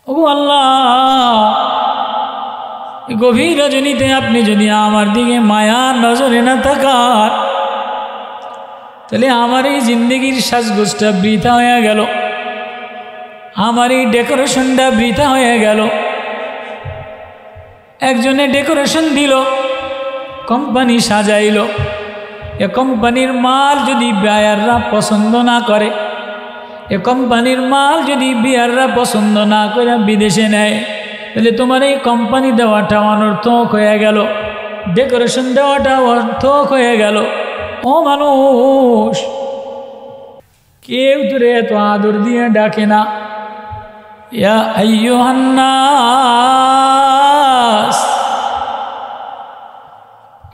ও আল্লাহ, গভীর রজনীতে আপনি যদি আমার দিকে মায়ার নজরে না তাকান, তাহলে আমার এই জিন্দগির সাজগোজটা বৃথা হয়ে গেল, আমার এই ডেকোরেশনটা বৃথা হয়ে গেল। একজনে ডেকোরেশন দিল, কোম্পানি সাজাইল, এ কোম্পানির মাল যদি বায়াররা পছন্দ না করে, এ কোম্পানির মাল যদি বিয়াররা পছন্দ না করে বিদেশে নেয়, তাহলে তোমার এই কোম্পানি দেওয়াটা অনর্থক হয়ে গেল, ডেকোরেশন দেওয়াটা অর্থক হয়ে গেল। ও মানুষ, কেউ তোরে এত আদর দিয়ে ডাকে না। ইয়া আইয়ুহান নাস,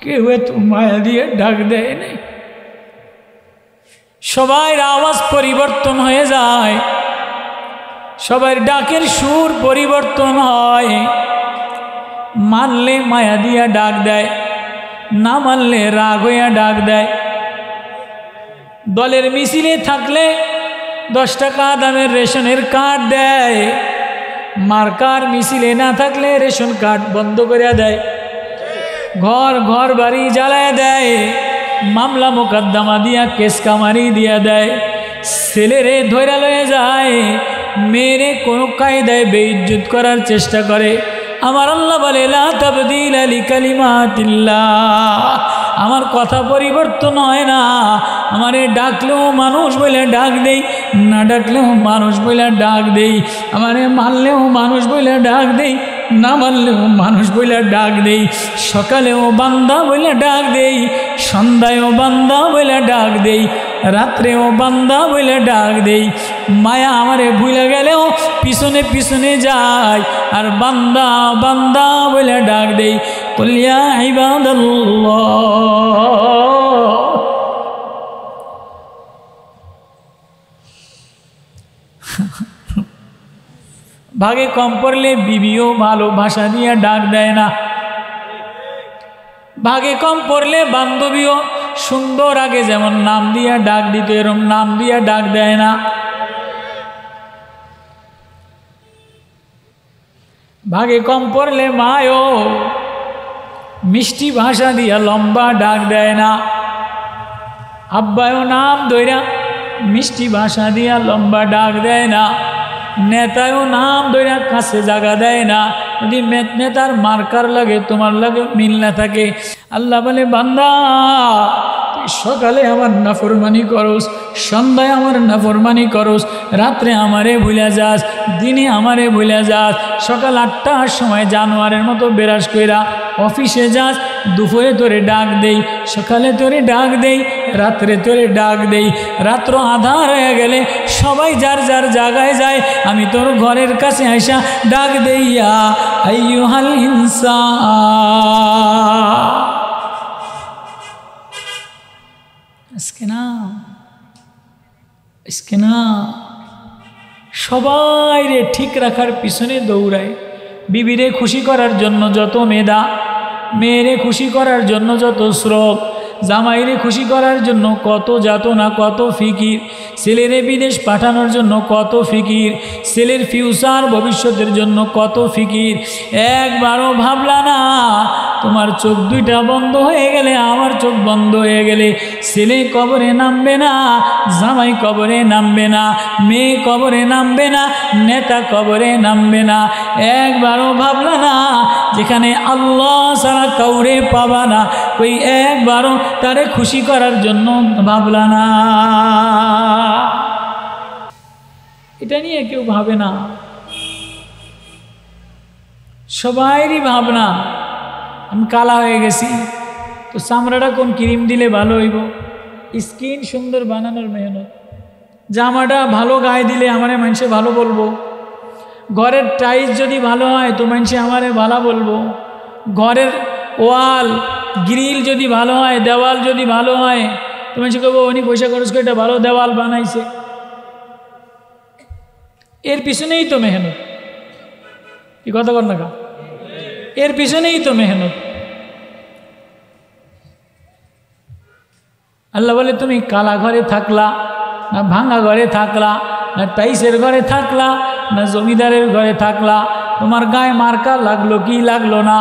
কেউ এত মায়া দিয়ে ডাক দেয় নাই। সবাই আওয়াজ পরিবর্তন হয়ে যায়, সবার ডাকের সুর পরিবর্তন হয়। মানলে মায়া দিয়া ডাক দেয়, না মানলে রাগ হইয়া ডাক দেয়। দলের মিছিলে থাকলে 10 টাকা দামের রেশনের কার্ড দেয়, মার্কার মিছিলে না থাকলে রেশন কার্ড বন্ধ করে দেয়, ঘর ঘর বাড়ি জ্বালায় দেয়, মামলা মোকদ্দমা দিয়া কেস কামারি দিয়া দেয়। ছেলেরে ধৈরা লয়ে যায়, মেয়েরে কোনো কায়দায় বেইজ্জত করার চেষ্টা করে। আমার আল্লাহ বলে লা তাবদীলা লিকালিমাতিল্লাহ, আমার কথা পরিবর্তন হয় না। আমারে ডাকলেও মানুষ বলে ডাক দেই, না ডাকলেও মানুষ বলে ডাক দেই। আমারে মানলেও মানুষ বলে ডাক দেই, না মানলেও মানুষ বলে ডাক দেই। সকালেও বান্দা বলে ডাক দেই, সন্ধ্যায়ও বান্দা বলে ডাক দেই, রাত্রেও বান্দা বলে ডাক দেই। মায়া আমারে ভুলে গেলেও পিছনে পিছনে যায়, আর বান্দা বান্দা বলে ডাক দেই। কুল ইয়া ইবাদাল্লাহ, ভাগে কম পড়লে বিবিও ভালো ভাষা দিয়ে ডাক দেয় না, ভাগে কম পড়লে বান্ধবীও সুন্দর আগে যেমন নাম দিয়া ডাক দিত এরকম নাম দিয়া ডাক দেয় না। ভাগে কম পড়লে মায়ও মিষ্টি ভাষা দিয়া লম্বা ডাক দেয় না, আব্বায়ও নাম ধইরা মিষ্টি ভাষা দিয়া লম্বা ডাক দেয় না, নেতায়ও নাম ধইরা কাছে জায়গা দেয় না। যদি নেতার মার্কার লাগে তোমার লাগে মিল না থাকে, আল্লাহ বলে বান্দা তুই সকালে আমার নাফরমানি করস, সন্ধ্যায় আমার নাফরমানি করস, রাত্রে আমারে ভুলে যাস, দিনে আমারে ভুলে যাস। সকাল 8টার সময় জানোয়ারের মতো বেরাস কইরা অফিসে যাস, দুপুরে তোরে ডাক দেই, সকালে তোরে ডাক দেই, রাত্রে তোরে ডাক দেই। রাত্র আধার হয়ে গেলে সবাই যার যার জায়গায় যায়, আমি তোর ঘরের কাছে আইসা ডাক দেইয়া আইয়ুহাল ইনসান। আজকে না সবাই রে ঠিক রাখার পিছনে দৌড়ায়। বিবিরে খুশি করার জন্য যত মেধা, মেয়েরে খুশি করার জন্য যত শ্রম, জামাইরে খুশি করার জন্য কত যাতনা, কত ফিকির, ছেলেরে বিদেশ পাঠানোর জন্য কত ফিকির, ছেলের ফিউচার ভবিষ্যতের জন্য কত ফিকির। একবারও ভাবলা না তোমার চোখ দুইটা বন্ধ হয়ে গেলে, আমার চোখ বন্ধ হয়ে গেলে ছেলে কবরে নামবে না, জামাই কবরে নামবে না, মেয়ে কবরে নামবে না, নেতা কবরে নামবে না। একবারও ভাবলা না যেখানে আল্লাহ ছাড়া কাউরে পাবা না, ওই একবারও তারে খুশি করার জন্য ভাবলা না। এটা নিয়ে কেউ ভাবে না, সবাইরই ভাবনা আমি কালা হয়ে গেছি, তো চামড়াটা কোন ক্রিম দিলে ভালো হইব, স্কিন সুন্দর বানানোর মেহনত, জামাটা ভালো গায়ে দিলে আমারে মানুষে ভালো বলবো, ঘরের টাইলস যদি ভালো হয় তো মানুষে আমারে ভালো বলবো, ঘরের ওয়াল গ্রিল যদি ভালো হয়, দেওয়াল যদি ভালো হয় তো মানুষে কবো উনি পয়সা খরচ করে একটা ভালো দেওয়াল বানাইছে। এর পিছনেই তো মেহনত, কি কথা কর না কা, এর পিছনেই তো মেহনত। আল্লাহ বলে তুমি কালা ঘরে থাকলা না ভাঙা ঘরে থাকলা, না টাইসের ঘরে থাকলা, না জমিদারের ঘরে থাকলা, তোমার গায়ে মার্কা লাগলো কি লাগলো না,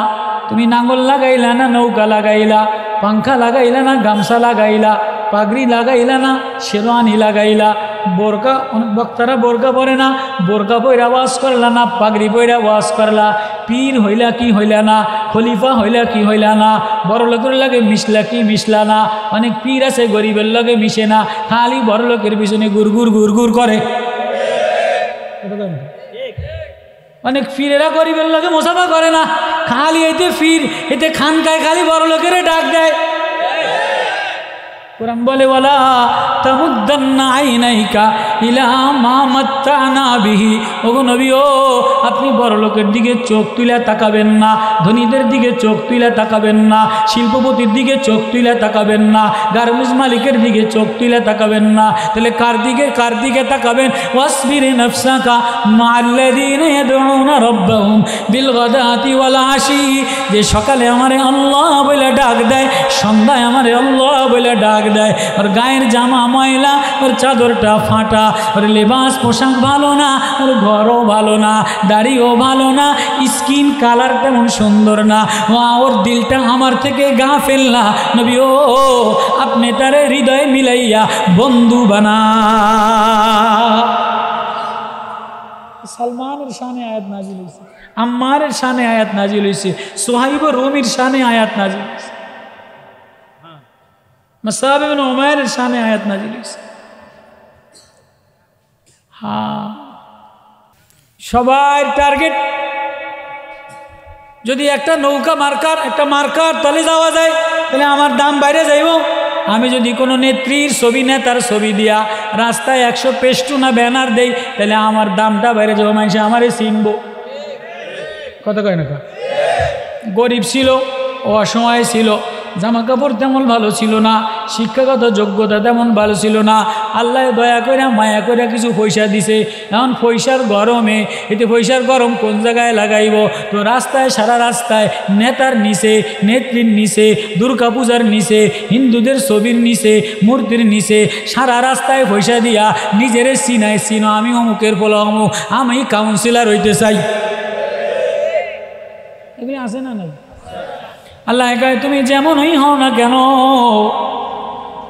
তুমি নাঙ্গল লাগাইলা না নৌকা লাগাইলা, পাংখা লাগাইলা না গামছা লাগাইলা, পাগড়ি লাগাইলা না শেরওয়ানি লাগাইলা, বোরকা, অনেক বক্তারা বোরকা পরে না, বোরকা পয়রা ওয়াজ করলা না পাগড়ি পয়রা ওয়াজ করলা, পীর হইলা কি হইলা না, খলিফা হইলা কি হইলা না, বড় লোকের লাগে মিশলা কি মিশলা না। অনেক পীর আছে গরিবের লগে মিশে না, খালি বড় লোকের পিছনে গুড়গুড় গুড়গুড় করে। অনেক পীরেরা গরিবের লগে মোসাফা করে না, খালি এতে পীর এতে খানকায় খালি বড় লোকের ডাক দেয়। কুরআন বলে ওয়ালা তামুদ্দান্না আইনাইকা ইলা মা মাত্তানা বিহি, ওগো নবী ও আপনি বড় লোকের দিকে চোখ তুলে তাকাবেন না, ধনীদের দিকে চোখ তুলে তাকাবেন না, শিল্পপতির দিকে চোখ তুলে তাকাবেন না, গার্মেন্টস মালিকের দিকে চোখ তুলে তাকাবেন না। তাহলে কার দিকে তাকাবেন? ওয়াসবির নাফসাকা মা'আল্লাযীনা ইয়াদউনা রাব্বাহুম বিল গাদাতি ওয়াল আশি, যে সকালে আমারে আল্লাহ বলে ডাক দেয়, সন্ধ্যায় আমারে আল্লাহ বলে ডাক দেয়, ওর গায়ের জামা ময়লা, ওর চাদরটা ফাটা, ওর লেবাস পোশাক ভালো না, ওর ঘরও ভালো না, দাড়িও ভালো না, স্কিন কালার তেমন সুন্দর না, ওর দিলটা আমার থেকে গাফেল না। নবী ও আপনি তারে হৃদয়ে মিলাইয়া বন্ধু বানা। সালমানের শানে আয়াত নাজিল হয়েছে, আম্মারের শানে আয়াত নাজিল হয়েছে, সুহাইব রুমির শানে আয়াত নাজিল হয়েছে, মুসআব ইবনে উমাইরের শানে আয়াত নাজিল হয়েছে। হ্যাঁ, সবার টার্গেট যদি একটা নৌকা মার্কার তলে যাওয়া যায় তাহলে আমার দাম বাইরে যাইব। আমি যদি কোনো নেত্রীর ছবি, নেতার ছবি দিয়া রাস্তায় 100 পেস্টুনা ব্যানার দেই তাহলে আমার দামটা বাইরে যাবো, মানুষ আমারে চিনব। কথা কয় না? গরিব ছিল, অসময় ছিল, জামা কাপড় তেমন ভালো ছিল না, শিক্ষাগত যোগ্যতা তেমন ভালো ছিল না, আল্লাহ দয়া করে মায়া করে কিছু পয়সা দিছে। এখন পয়সার গরমে, এতে পয়সার গরম কোন জায়গায় লাগাইব? তো রাস্তায়, সারা রাস্তায় নেতার নিচে, নেত্রীর নিচে, দুর্গা পূজার নিচে, হিন্দুদের ছবির নিচে, মূর্তির নিচে সারা রাস্তায় পয়সা দিয়া নিজেরে চিনায়, চিনো আমি অমুকের পোলা অমুক, আমি কাউন্সিলর হইতে চাই। এগুলি আছে না নাই? আল্লাহ কয় তুমি যেমনই হও না কেন,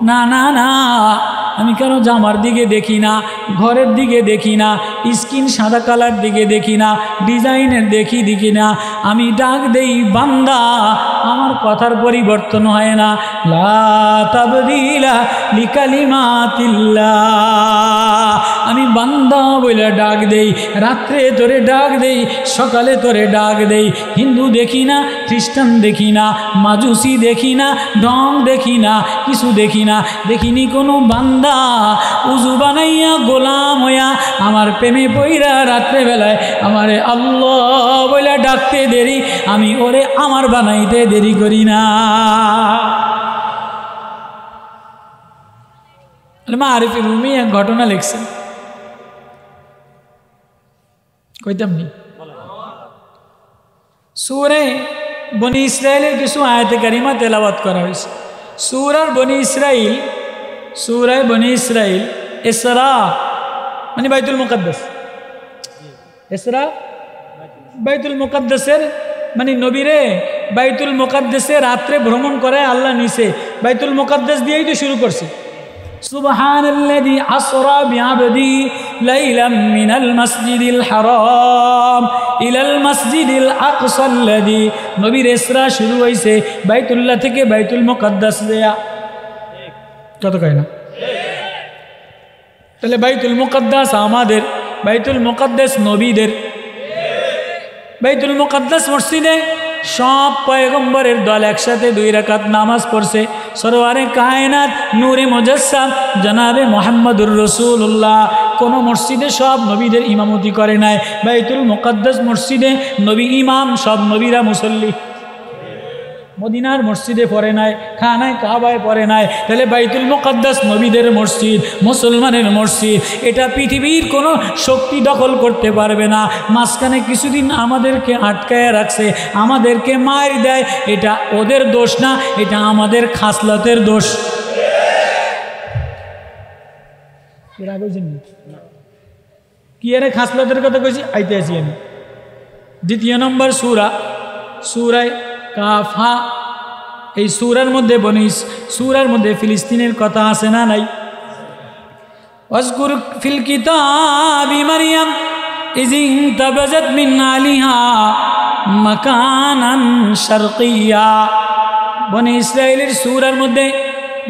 না না না, আমি কেন জামার দিকে দেখি না, ঘরের দিকে দেখি না, স্কিন সাদা কালার দিকে দেখি না, ডিজাইনের দেখি না, আমি ডাক দেই বান্দা, আমার কথার পরিবর্তন হয় না। লা তাবদীলা লিকালিমাতিল্লাহ, আমি বান্দা বলে ডাক দেই, রাত্রে তোরে ডাক দেই, সকালে তোরে ডাক দেই। হিন্দু দেখি না, খ্রিস্টান দেখি না, মাজুসি দেখি না, ঢং দেখি না, কিছু দেখি না, দেখিনি কোনো বান্দা উজু বানাইয়া গোলাম হইয়া আমার প্রেমে পইরা রাত্রে বেলায় আমারে আল্লাহ বলে ডাকতে দেরি, আমি ওরে আমার বানাইতে দেরি করি না। মারিফি রুমি এক ঘটনা লিখছেন, কইতাম নি? সূরা বনি ইসরাইলের কিছু আয়াতে কারিমা তেলাওয়াত করা হয়েছে। সূরার বনি ইসরাইল, সূরায় বনি ইসরাইল ইসরা মানে বাইতুল মুকাদ্দাস, ইসরা বাইতুল মুকাদ্দাসের মানে নবীরে বাইতুল মুকাদ্দাসে রাত্রে ভ্রমণ করে আল্লাহ নিচে, বাইতুল মুকাদ্দাস দিয়েই তো শুরু করছে। সুবহানাল্লাযী আসরা বিআবদি লাইলাম মিনাল মাসজিদিল হারাম ইলাল মাসজিদিল আকসাল্লাযী, নবীর ইসরা শুরু হইছে বাইতুল্লাহ থেকে বাইতুল মুকাদ্দাস দেয়া। কত কয় না? তাহলে বাইতুল মুকাদ্দাস আমাদের, বাইতুল মুকাদ্দাস নবীদের। বাইতুল মুকাদ্দাস মসজিদে সব পয়গম্বরের দল একসাথে 2 রাকাত নামাজ পড়ছে। সরওয়ারে কায়নাত নূরে মুজাসসাম জনাবে মুহাম্মদুর রাসূলুল্লাহ কোন মসজিদে সব নবীদের ইমামতি করে নাই। বাইতুল মুকাদ্দাস মসজিদে নবী ইমাম, সব নবীরা মুসল্লি। মদিনার মসজিদে পড়ে নাই, খানায় কাবায় পড়ে নাই। তাহলে বাইতুল মুকাদ্দাস নবীদের মসজিদ, মুসলমানের মসজিদ। এটা পৃথিবীর কোনো শক্তি দখল করতে পারবে না। মাঝখানে কিছুদিন আমাদেরকে আটকায় রাখছে, আমাদেরকে মার দেয়, এটা ওদের দোষ না, এটা আমাদের খাসলতের দোষ। কি আরে খাসলতের কথা কইছি আইতে আছি আমি। দ্বিতীয় নম্বর সূরা সূরায়ে কাফ। এই সূরার মধ্যে সূরার মধ্যে ফিলিস্তিনের কথা আছে না নাই? ওয়াজকুর ফিল কিতাবি মারইয়াম ইয ইনতাবাযাত মিন আলিহা মাকানান শারকিয়া। বনি ইসরাইলের সূরার মধ্যে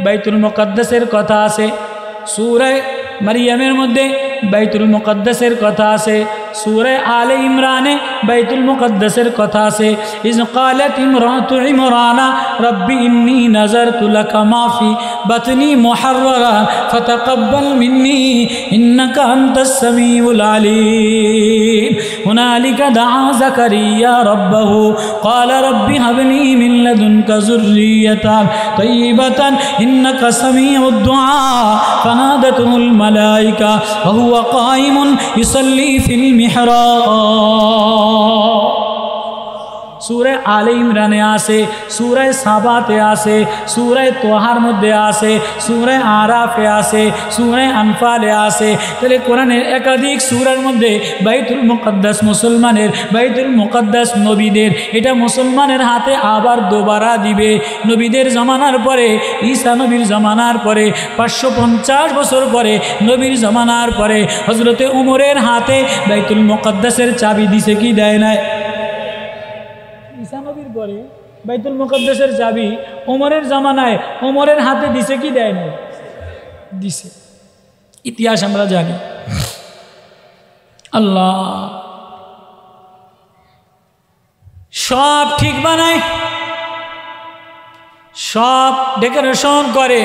বাইতুল মুকাদ্দাসের কথা আছে, সূরা মারইয়ামের মধ্যে বাইতুল মুকাদ্দাসের কথা আছে, সূরা আলে ইমরানে বাইতুল মুকাদ্দাসের কথা আছে। ইয ক্বালাত ইমরাতু ইমরানা রব্বি ইন্নী নাযারতু লাকা মা ফি বাতনি মুহাররারা ফাতাকাব্বাল মিন্নী ইন্নাকা আনতাস সামিউল আলীম। হুনালিকা দাআ যাকারিয়া রাব্বাহু ক্বালা রব্বি হাবলি মিন লাদুনকা যুররিয়াতান তাইয়্যিবাতান ইন্নাকা সামিউদ দুআ ফানাদাতুল মালায়েকা ওয়া হুয়া কায়িমুন ইউসাল্লি ফিল সূরা আলে ইমরানে আছে, সূরা সাবাতে আছে, সূরা তোহার মধ্যে আছে, সূরা আরাফে আছে, সূরা আনফালে আছে। তাহলে কোরআনের একাধিক সূরার মধ্যে বাইতুল মুকাদ্দাস মুসলমানের, বাইতুল মুকাদ্দাস নবীদের। এটা মুসলমানের হাতে আবার দোবারা দিবে নবীদের জমানার পরে, ঈসা নবীর জমানার পরে, 550 বছর পরে, নবীর জমানার পরে হযরতে উমরের হাতে বাইতুল মুকাদ্দাসের চাবি দিছে কি দেয় নাই? ঈসা নবীর পরে বাইতুল মুকাদ্দাসের চাবি ওমরের জামানায় ওমরের হাতে দিছে কি দেয় নাই? দিছে। ইতিহাস আমরা জানি। আল্লাহ সব ঠিক বানায়, সব ডেকোরেশন করে।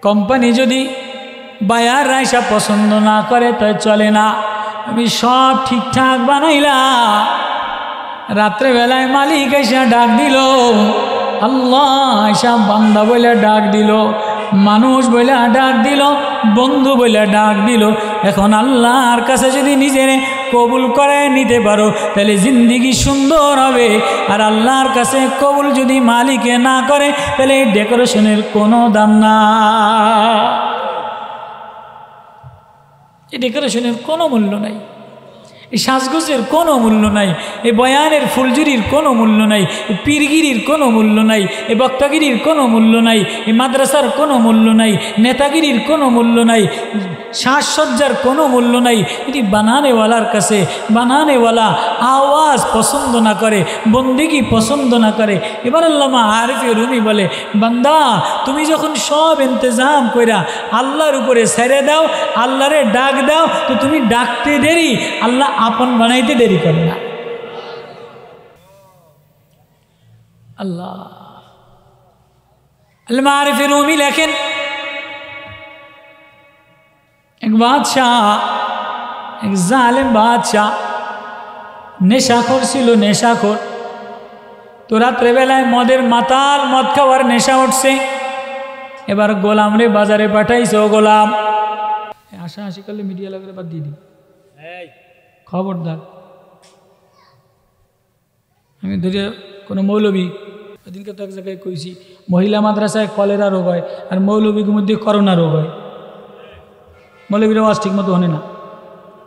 কোম্পানি যদি বায়ার রাইসা পছন্দ না করে তাই চলে না। আমি সব ঠিকঠাক বানাইলাম, রাত্রে বেলায় মালিক এসে ডাক দিল, আল্লাহ এসা বান্দা বলে ডাক দিল, মানুষ বলে ডাক দিল, বন্ধু বলে ডাক দিল। এখন আল্লাহর কাছে যদি নিজের কবুল করে নিতে পারো তাহলে জিন্দিগি সুন্দর হবে। আর আল্লাহর কাছে কবুল যদি মালিকে না করে তাহলে এই ডেকোরেশনের কোনো দাম না, এই ডেকোরেশনের কোনো মূল্য নাই, এই সাজগোজের কোনো মূল্য নাই, এই বয়ানের ফুলঝুরির কোনো মূল্য নাই, এই পীরগিরির কোনো মূল্য নাই, এই বক্তাগিরির কোনো মূল্য নাই, এই মাদ্রাসার কোনো মূল্য নাই, নেতাগিরির কোনো মূল্য নাই, সাজসজ্জার কোনো মূল্য নাই। এটি বানানেওয়ালার কাছে, বানানেওয়ালা আওয়াজ পছন্দ না করে, বন্দেগি পছন্দ না করে। এবার আল্লামা আরিফে রুমি বলে, বান্দা তুমি যখন সব ইন্তজাম কইরা আল্লাহর উপরে ছেড়ে দাও, আল্লাহরে ডাক দাও, তো তুমি ডাকতে দেরি, আল্লাহ আপন বানাইতে দেরি করে না। আল্লাহ আল্লামা আরিফে রুমি লেখেন, এক বাদশাহ, এক জালেম বাদশাহ নেশাখোর ছিল, নেশাখোর। তো রাত্রেবেলায় মদের মাতাল, মদ খাওয়ার নেশা উঠছে। এবার গোলাম রে বাজারে পাঠাইছে, ও গোলাম হাসা হাসি করলে মিডিয়া লাগলে বাদ দিয়ে দিই, খবরদার। আমি ধরে কোনো মৌলবী, ওদিনকে তো এক জায়গায় কইছি, মহিলা মাদ্রাসায় কলেরা রোগ হয় আর মৌলবীর মধ্যে করোনা রোগ হয়। মৌলবীর আওয়াজ ঠিক মতো হনে না,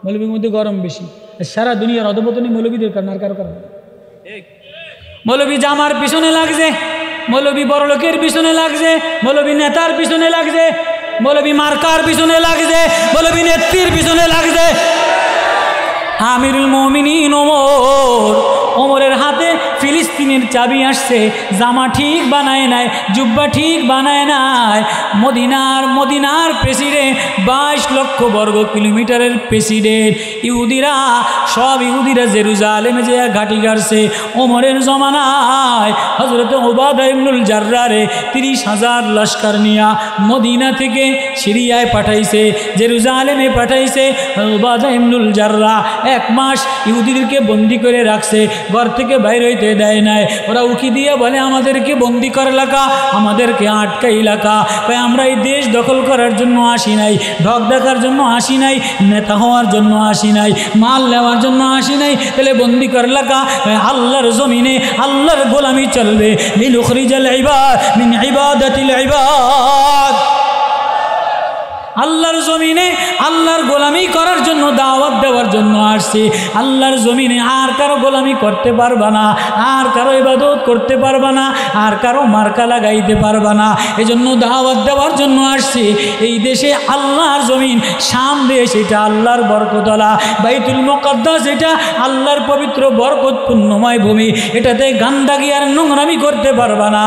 মৌলবীর মধ্যে গরম বেশি। সারা দুনিয়ার অধপতনী মৌলবীদের কারণ, আর কারো কারণ। মৌলবী জামার পিছনে লাগছে, মৌলবী বড়লোকের পিছনে লাগছে, মৌলবী নেতার পিছনে লাগছে, মৌলবী মার্কার পিছনে লাগছে, মৌলবী নেত্রীর পিছনে লাগছে। আমিরুল মুমিনিন ওমরের হাতে ফিলিস্তিনের চাবি আসছে, জামা ঠিক বানায় নাই, জুব্বা ঠিক বানায় নাই। মদিনার প্রেসিডেন্ট, 22 লক্ষ বর্গ কিলোমিটারের প্রেসিডেন্ট। সব ইহুদিরা জেরুজালেমে যে ঘাঁটি গাড়ছে। ওমরের জমানায় হযরত উবাদা ইবনুল জাররারে 30,000 লস্কর নিয়া মদিনা থেকে সিরিয়ায় পাঠাইছে, জেরুজালেমে পাঠাইছে। উবাদা ইবনুল জাররা 1 মাস ইহুদিদেরকে বন্দি করে রাখছে, ঘর থেকে বাইর হইতে দেয় নাই। ওরা উকি দিয়ে বলে, আমাদেরকে বন্দি করা লাগা, আমাদেরকে আটকাই লাগা। তাই আমরা এই দেশ দখল করার জন্য আসি নাই, ঢক দেখার জন্য আসি নাই, নেতা হওয়ার জন্য আসি নাই, মাল নেওয়ার জন্য আসি নাই। তাহলে বন্দি করা লাগা, আল্লাহর জমিনে আল্লাহর গোলামি চলবে। লিনুখরিজাল ইবাদ মিন ইবাদাতিল ইবাদ। আল্লাহর জমিনে আল্লাহর গোলামি করার জন্য দাওয়াত দেওয়ার জন্য আসছি। আল্লাহর জমিনে আর কারো গোলামি করতে পারবা না, আর কারো ইবাদত করতে পারবা না, আর কারো মার্কা লাগাইতে পারবা না। এজন্য দাওয়াত দেওয়ার জন্য আসছি। এই দেশে আল্লাহর জমিন, শাম দেশ, এটা আল্লাহর বরকতওয়ালা। বাইতুল মুকাদ্দাস এটা আল্লাহর পবিত্র বরকতপূর্ণময় ভূমি। এটাতে গান্দাগি আর নোংরামি করতে পারবা না।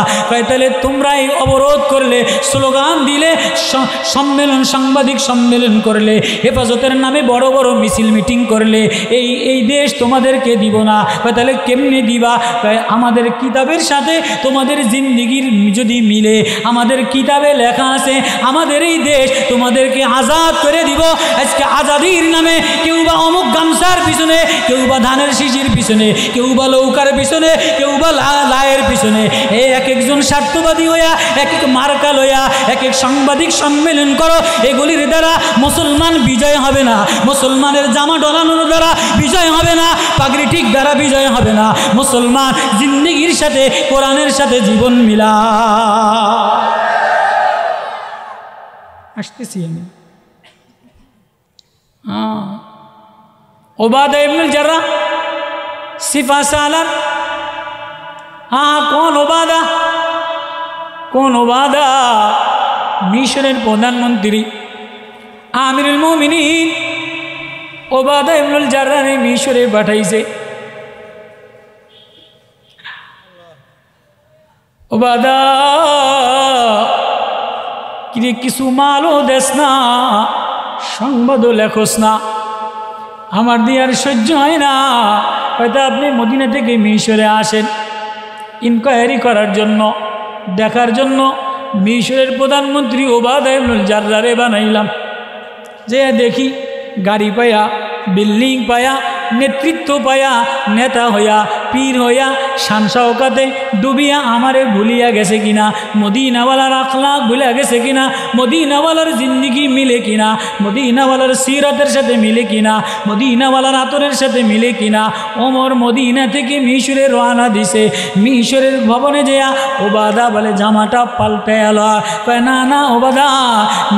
তাহলে তোমরা এই অবরোধ করলে, স্লোগান দিলে, সম্মেলন, সাংবাদিক সম্মেলন করলে, হেফাজতের নামে বড় বড় মিছিল মিটিং করলে এই দেশ তোমাদেরকে দিব না। তাহলে কেমনে দিবা? আমাদের কিতাবের সাথে তোমাদের জিন্দিগির যদি মিলে, আমাদের কিতাবে লেখা আছে আমাদের এই দেশ তোমাদেরকে আজাদ করে দিব। আজকে আজাদির নামে কেউ বা অমুক গামছার পিছনে, কেউ বা ধানের শিশির পিছনে, কেউ বা লৌকার পিছনে, কেউ বা লায়ের পিছনে, এক একজন স্বার্থবাদী হইয়া, এক এক মার্কা লইয়া এক এক সাংবাদিক সম্মেলন করো। এগুলির দ্বারা মুসলমান বিজয় হবে না, মুসলমানের জামা ডলানোর দ্বারা বিজয় হবে না, পাগড়ি ঠিক দ্বারা বিজয় হবে না। মুসলমান জিন্দিগির সাথে, কোরআনের সাথে জীবন মিলা। আসতেছি আমি। उबादा इब्नुल जर्राह सिफा सालार। हाँ, कौन उबादा? मिशरेर प्रधानमंत्री आमिरुल मोमिनीन उबादा इब्नुल जर्राह ने मिशरे पाठाइছে। उबादा কিরে কিছু মালও দেস না, সংবাদও লেখস না, আমার দিয়ে আর সহ্য হয় না। হয়তো আপনি মদিনা থেকে মিশরে আসেন ইনকোয়ারি করার জন্য, দেখার জন্য। মিশরের প্রধানমন্ত্রী উবাদা ইবনুল জাররাহরে বানাইলাম, যে দেখি গাড়ি পায়া, বিল্ডিং পায়া, নেতৃত্ব পায়া, নেতা হইয়া, পীর হইয়া, শান শওকাতে ডুবিয়া আমারে ভুলিয়া গেছে কিনা, মদিনাওয়ালার আখলাক ভুলিয়া গেছে কিনা, মদিনাওয়ালার জিন্দিগি মিলে কিনা, মদিনাওয়ালার সিরাতের সাথে মিলে কিনা, মদিনাওয়ালার আতরের সাথে মিলে কিনা। ওমর মদিনা থেকে মিশরে রওনা দিছে। মিশরের ভবনে যেয়া উবাদা বলে জামাটা পাল্টায় এলো। কয় না না উবাদা,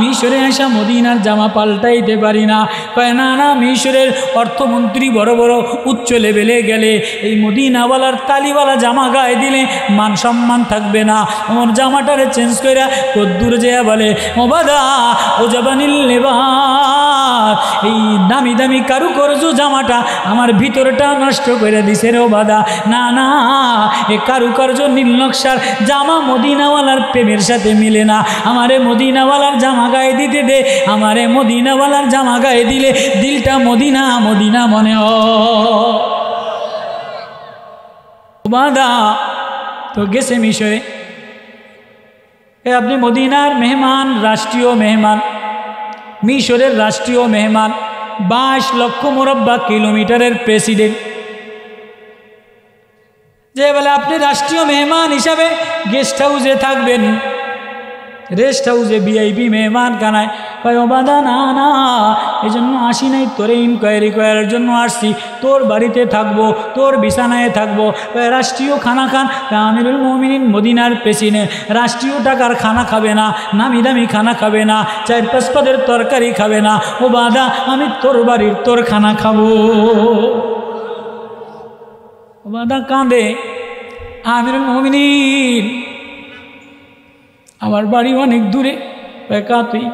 মিশরে আসা মদিনার জামা পাল্টাইতে পারি না। কয় না না, মিশরের অর্থমন্ত্রী বড় বড় উচ্চ লেভেলে গেলে এই মদিনাওয়ালার তালিওয়ালা জামা গায়ে দিলে মান সম্মান থাকবে না। ওমর জামাটারে চেঞ্জ করে কদ্দুর যেয়া বলে উবাদা ও জাবানিল লিবাস, এই দামি দামি কারুকার্য জামাটা আমার ভিতরটা নষ্ট করে দিছে রে উবাদা। না না, এ কারুকার্য নীল নকশার জামা মদিনাওয়ালার প্রেমের সাথে মিলে না। আমারে মদিনাওয়ালার জামা গায়ে দিতে দে, আমারে মদিনাওয়ালার জামা গায়ে দিলে দিলটা মদিনা মদিনা মনে হয়। উবাদা তো গেছে মিশরে। আপনি মদিনার মেহমান, রাষ্ট্রীয় মেহমান, মিশরের রাষ্ট্রীয় মেহমান, 22 লক্ষ মুরব্বা কিলোমিটারের প্রেসিডেন্ট, যে বলে আপনি রাষ্ট্রীয় মেহমান হিসাবে গেস্ট হাউসে থাকবেন, রেস্ট হাউসে ভিআইপি মেহমান খানায়। কয় উবাদা না না, এই জন্য আসি নাই, তোরে ইনকোয়ারি করার জন্য আসছি। তোর বাড়িতে থাকবো, তোর বিছানায় থাকবো। রাষ্ট্রীয় খানা খান। আমিরুল মুমিনিন মদিনার প্রেসিডেন্ট রাষ্ট্রীয় টাকার খানা খাবে না, নামি দামি খানা খাবে না, 4-5 পদের তরকারি খাবে না। উবাদা আমি তোর বাড়ির তোর খানা খাবো। উবাদা কাঁদে, আমিরুল মুমিনিন আমার বাড়ি অনেক দূরে। তুই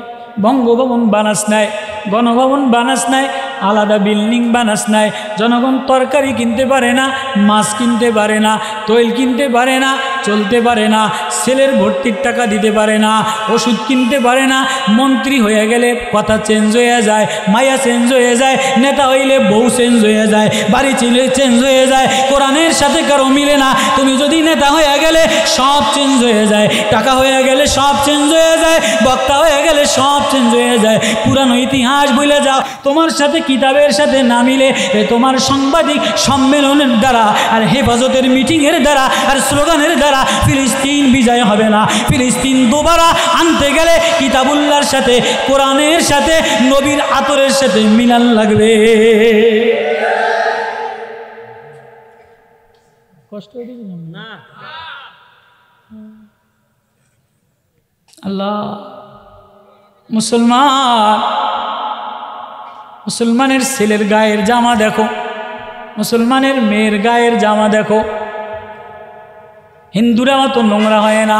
বঙ্গভবন বানাস নাই, গণভবন বানাস নাই, আলাদা বিল্ডিং বানাস নাই, জনগণ তরকারি কিনতে পারে না, মাছ কিনতে পারে না, তৈল কিনতে পারে না, চলতে পারে না, ছেলের ভর্তির টাকা দিতে পারে না, ওষুধ কিনতে পারে না। মন্ত্রী হয়ে গেলে কথা চেঞ্জ হয়ে যায়, মায়া চেঞ্জ হয়ে যায়, নেতা হইলে বউ চেঞ্জ হয়ে যায়, বাড়ি ছিল চেঞ্জ হয়ে যায়, কোরআনের সাথে কারো মিলে না। তুমি যদি নেতা হয়ে গেলে সব চেঞ্জ হয়ে যায়, টাকা হয়ে গেলে সব চেঞ্জ হয়ে যায়, বক্তা হয়ে গেলে সব চেঞ্জ হয়ে যায়। পুরানো ইতিহাস ভুলে যাও, তোমার সাথে কিতাবের সাথে না মিলে তোমার সাংবাদিক সম্মেলনের দ্বারা আর হেফাজতের মিটিংয়ের দ্বারা আর স্লোগানের দ্বারা ফিলিস্তিন বিজয় হবে না। ফিলিস্তিন দুবারা আনতে গেলে কিতাবুল্লাহর সাথে, কোরআনের সাথে, নবীর আতরের সাথে মিলান লাগবে। কষ্ট না আল্লাহ মুসলমানের ছেলের গায়ের জামা দেখো, মুসলমানের মেয়ের গায়ের জামা দেখো। হিন্দুরা অত নোংরা হয় না,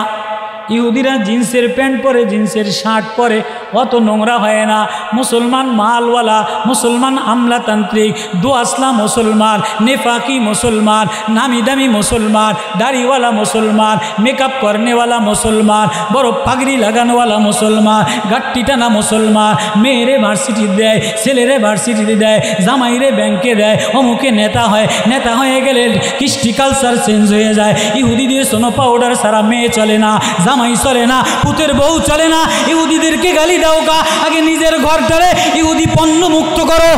ইহুদিরা জিন্সের প্যান্ট পরে, জিন্সের শার্ট পরে, অত নোংরা হয় না। মুসলমান মালওয়ালা, মুসলমান আমলাতান্ত্রিক, দোয়াসলা মুসলমান, নেফাকি মুসলমান, নামি দামি মুসলমান, দাড়িওয়ালা মুসলমান, মেকআপ করনেওয়ালা মুসলমান, বড় পাগড়ি লাগানোওয়ালা মুসলমান, গাট্টি টানা মুসলমান। মেয়েরে ভার্সিটি দেয়, ছেলেরে ভার্সিটিতে দেয়, জামাইরে ব্যাংকে দেয়, অমুকে নেতা হয়। নেতা হয়ে গেলে কৃষ্টি কালচার চেঞ্জ হয়ে যায়। ইহুদিদের সোনো পাউডার সারা মেয়ে চলে না, জামাই চলে না, পুতের বউ চলে না। ইহুদিদেরকে গালি দাও কা, আগে নিজের ঘরটারে ইহুদি পণ্য মুক্ত করো।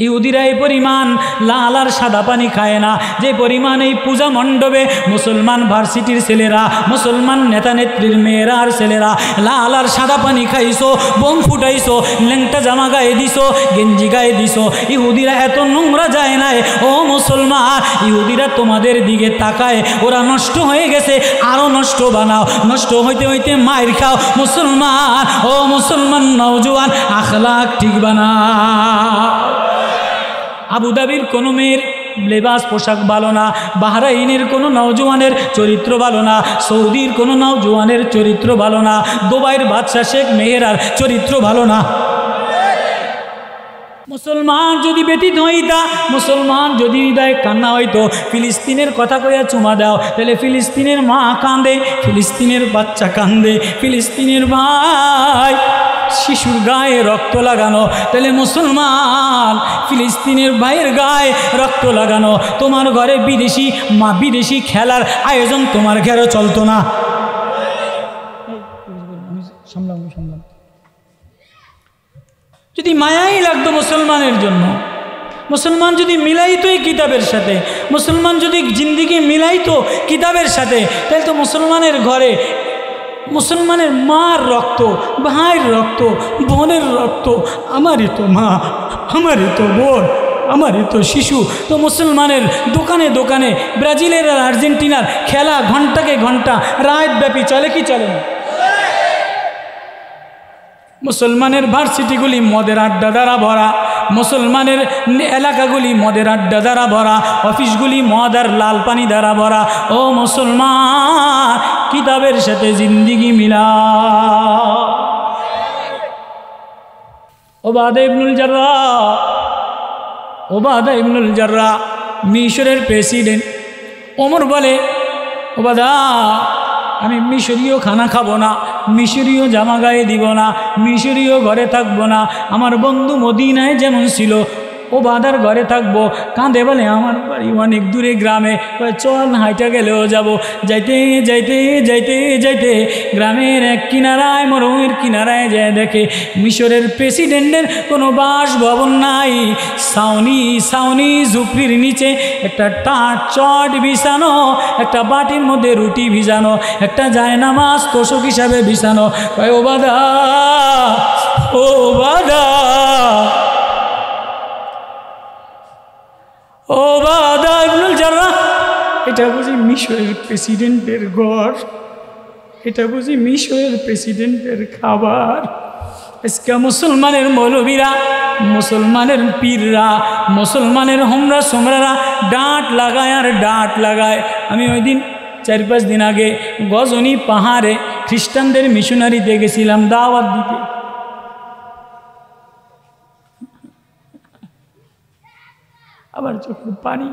ইহুদিরা এই পরিমাণ লাল আর সাদা পানি খায় না যে পরিমাণ এই পূজা মণ্ডপে মুসলমান ভার্সিটির ছেলেরা, মুসলমান নেতা নেত্রীর মেয়েরা আর ছেলেরা লাল আর সাদা পানি খাইছো, বোম ফুটাইছো, ল্যাংটা জামা গায়ে দিছো, গেঞ্জি গায়ে দিছো। ইহুদিরা এত নোংরা যায় না। ও মুসলমান, ইহুদিরা তোমাদের দিকে তাকায়, ওরা নষ্ট হয়ে গেছে, আরো নষ্ট বানাও। নষ্ট হইতে হইতে মায়ের খাও। মুসলমান, ও মুসলমান নওজোয়ান, আখলাক ঠিক বানাও। আবুধাবির কোনো মেয়ের লেবাস পোশাক ভালো না, বাহরাইনের কোনো নওজোয়ানের চরিত্র ভালো না, সৌদির কোনো নওজোয়ানের চরিত্র ভালো না, দুবাইয়ের বাদশাহ শেখ মেহেরার চরিত্র ভালো না। মুসলমান যদি ব্যতীত হইতা, মুসলমান যদি হৃদয় কান্না হইতো, ফিলিস্তিনের কথা কইয়া চুমা দাও, তাহলে ফিলিস্তিনের মা কান্দে, ফিলিস্তিনের বাচ্চা কান্দে, ফিলিস্তিনের ভাই শিশুর গায়ে রক্ত লাগানো, তাহলে মুসলমান ফিলিস্তিনের ভাইয়ের গায়ে রক্ত লাগানো। তোমার ঘরে বিদেশি খেলার আয়োজন তোমার ঘরে চলতো না। যদি মায়াই লাগতো মুসলমানের জন্য, মুসলমান যদি মিলাইতো এই কিতাবের সাথে, মুসলমান যদি জিন্দিগি মিলাইতো কিতাবের সাথে, তাহলে তো মুসলমানের ঘরে মুসলমানের মার রক্ত, ভাইয়ের রক্ত, বোনের রক্ত, আমারই তো মা, আমারই তো বোন, আমারই তো শিশু। তো মুসলমানের দোকানে দোকানে ব্রাজিলের আর আর্জেন্টিনার খেলা ঘন্টাকে ঘন্টা রাতব্যাপী চলে কি চলে না? মুসলমানের ভার্সিটিগুলি মদের আড্ডা দ্বারা ভরা, মুসলমানের এলাকাগুলি মদের আড্ডা দ্বারা ভরা, অফিসগুলি মদ আর লাল পানি দ্বারা ভরা। ও মুসলমান, কিতাবের সাথে জিন্দিগি মিলা। ওবাদা ইবনুল জাররাহ মিশরের প্রেসিডেন্ট। ওমর বলে, ওবাদা আমি মিশরীয় খানা খাবো না, মিশরীয় জামা গায়ে দিব না, মিশরীয় ঘরে থাকবো না, আমার বন্ধু মদিনায় যেমন ছিল ও বাদার ঘরে থাকবো। কাঁদে বলে, আমার বাড়ি অনেক দূরে গ্রামে, চল হাইটা গেলেও যাব। যাইতে যাইতে যাইতে যাইতে গ্রামের এক কিনারায়, মরুভূমির কিনারায় যায় দেখে মিশরের প্রেসিডেন্টের কোনো বাসভবন নাই। ছাউনি ঝুপড়ির নিচে একটা টাট চট বিছানো, একটা বাটির মধ্যে রুটি ভিজানো, একটা জায়নামাজ তোষক হিসাবে বিছানো। ও বাদা, ও বাদা, ওবাদা ইবনুল জাররাহ, এটা বুঝি মিশরের প্রেসিডেন্টের ঘর, এটা বুঝি মিশরের প্রেসিডেন্টের খাবার। আজকে মুসলমানের মৌলবীরা, মুসলমানের পীররা, মুসলমানের হোমরা সোমরারা ডাঁট লাগায় আর ডাঁট লাগায়। আমি ওই দিন 4-5 দিন আগে গজনী পাহাড়ে খ্রিস্টানদের মিশনারিতে গেছিলাম দাওয়াত দিতে। আবার চোখের পানি,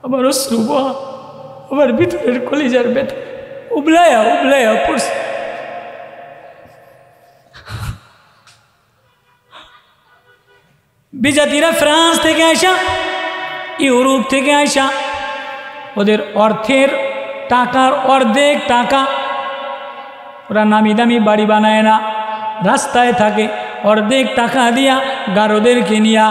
আবার অশ্রু বহা, আবার ভিতরের কলিজার ব্যথা উবলায়া উবলায়া পড়ছে। বিজাতিরা ফ্রান্স থেকে আসা, ইউরোপ থেকে আসা, ওদের অর্থের টাকার অর্ধেক টাকা, ওরা নামি দামি বাড়ি বানায় না, রাস্তায় থাকে, অর্ধেক টাকা দিয়া গারোদেরকে নিয়া,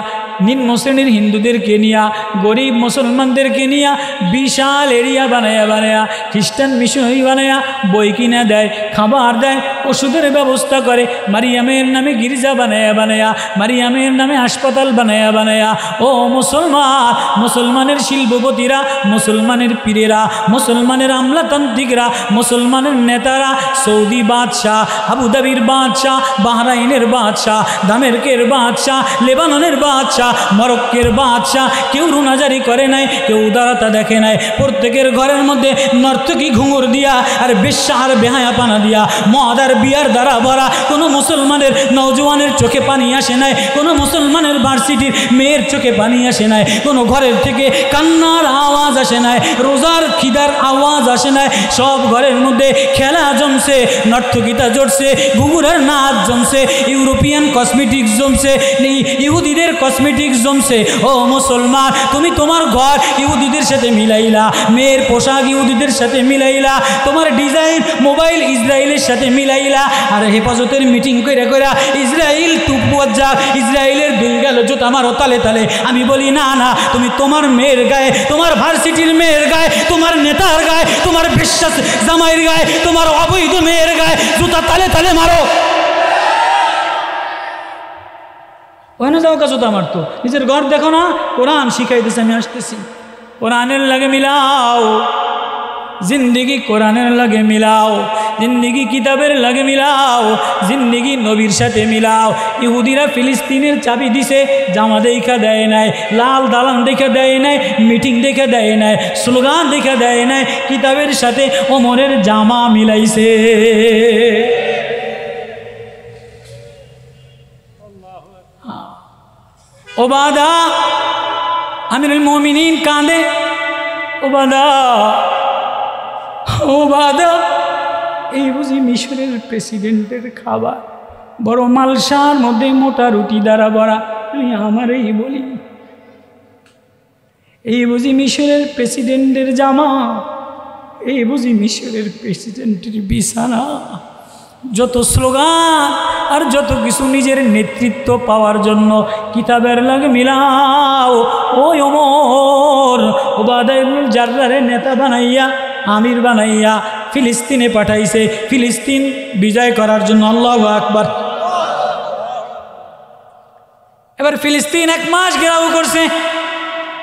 নিম্ন শ্রেণীর হিন্দুদেরকে নিয়া, গরিব মুসলমানদেরকে নিয়া বিশাল এরিয়া বানায়া খ্রিস্টান মিশনারি বানায়া বই কিনা দেয়, খাবার দেয়। ওষুধের ব্যবস্থা করে, মারিয়ামের নামে গির্জা বানায়া মারিয়ামের নামে হাসপাতাল বানায়া। ও মুসলমান, মুসলমানের শিল্পপতিরা, মুসলমানের পীরেরা, মুসলমানের আমলাতান্ত্রিকরা, মুসলমানের নেতারা, সৌদি বাদশাহ, আবুধাবির বাদশাহ, বাহরাইনের বাদশাহ, দামেস্কের বাদশাহ, লেবাননের বাদশাহ, মরক্কোর বাদশাহ, কেউ রুনাজারি করে নাই, কেউ উদারতা দেখে নাই। প্রত্যেকের ঘরের মধ্যে নর্তকী ঘুঙুর দিয়া আর বেশ্যা আর বেহায়াপানা দিয়া, মদ আর বিয়ার দ্বারা ভরা। কোনো মুসলমানের নওজওয়ানের চোখে পানি আসে নাই, কোনো মুসলমানের ভার্সিটির মেয়ের চোখে পানি আসে নাই, কোনো ঘরের থেকে কান্নার আওয়াজ আসে নাই, রোজার খিদার আওয়াজ আসে নাই। সব ঘরের মধ্যে খেলা জমছে, নর্তকিতা জড়ছে, ঘুঙুরের নাচ জমছে, ইউরোপিয়ান কসমেটিক্স জমছে, ইহুদিদের কসমেটিক্স জমছে। ও মুসলমান, তুমি তোমার ঘর ইহুদিদের সাথে মিলাইলা, মেয়ের পোশাক ইহুদিদের সাথে মিলাইলা, তোমার ডিজাইন মোবাইল ইসরায়েলের সাথে মিলাইলা, আর হেফাজতের মিটিং কইরা ইসরায়েল তুপুয়ার যাক, ইসরায়েলের দুই গেল জোতা মারো তালে তালে। আমি বলি না না, তুমি তোমার মেয়ের গায়ে, তোমার ভার্সিটির মেয়ের গায়ে, তোমার নেতার গায়ে, তোমার বিশ্বাস জামাইয়ের গায়ে, তোমার অবৈধ মেয়ের গায়ে জুতা তালে তালে মারো। ওখানে যাও কা জুতা মারতো, নিজের ঘর দেখো না। কোরআন শিখাইতেছে, আমি আসতেছি। কোরআনের লাগে মিলাও জিন্দিগি, কোরআনের লাগে মিলাও জিন্দিগি, কিতাবের লাগে মিলাও জিন্দিগি, নবীর সাথে মিলাও। ইহুদিরা ফিলিস্তিনের চাবি দিছে, জামা দেখা দেয় নাই, লাল দালান দেখে দেয় নাই, মিটিং দেখে দেয় নাই, স্লোগান দেখে দেয় নাই, কিতাবের সাথে ওমরের জামা মিলাইছে। ওবাদা আমিরুল মুমিনিন কাঁদে, ওবাদা এই বুঝি মিশরের প্রেসিডেন্টের খাবার, বড় মালসার মধ্যে মোটা রুটি দ্বারা ভরা। আমি আমারই বলি, এই বুঝি মিশরের প্রেসিডেন্টের জামা, এই বুঝি মিশরের প্রেসিডেন্টের বিছানা। যত স্লোগান আর যত কিছু নিজের নেতৃত্ব পাওয়ার জন্য কিতাবের লাগে মিলাও। ওই ওমর ওবাদা ইবনুল জাররারে নেতা বানাইয়া, আমির বানাইয়া ফিলিস্তিনে পাঠাইছে, ফিলিস্তিন বিজয় করার জন্য। আল্লাহু আকবার। এবার ফিলিস্তিন 1 মাস ঘেরাও করছে।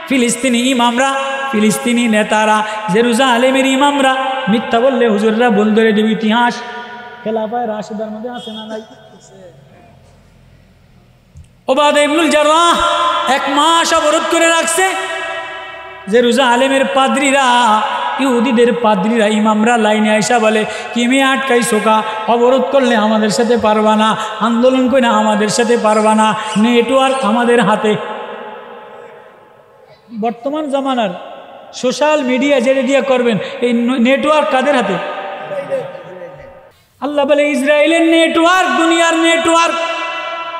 ফিলিস্তিনি ইমামরা, ফিলিস্তিনি নেতারা, জেরুজালেমের ইমামরা মিথ্যা বললে হুজুররা বল ধরে দেব। ইতিহাস খেলাফায়ে রাশিদার মধ্যে আছে না নাই? ওবাদা ইবনুল জাররাহ 1 মাস অবরোধ করে রাখছে। জেরুজালেমের পাদ্রীরা, ইহুদিদের পাদ্রীরা, ইমামরা লাইনে আইসা বলে, কিমি আটকাইছো কা? অবরোধ করলে আমাদের সাথে পারবা না, আন্দোলন করে আমাদের সাথে পারবা না, নেটওয়ার্ক আমাদের হাতে। বর্তমান জামানার সোশ্যাল মিডিয়া যেটা দিয়ে করবেন, এই নেটওয়ার্ক কাদের হাতে? আল্লাহ বলে ইসরায়েলের নেটওয়ার্ক, দুনিয়ার নেটওয়ার্ক।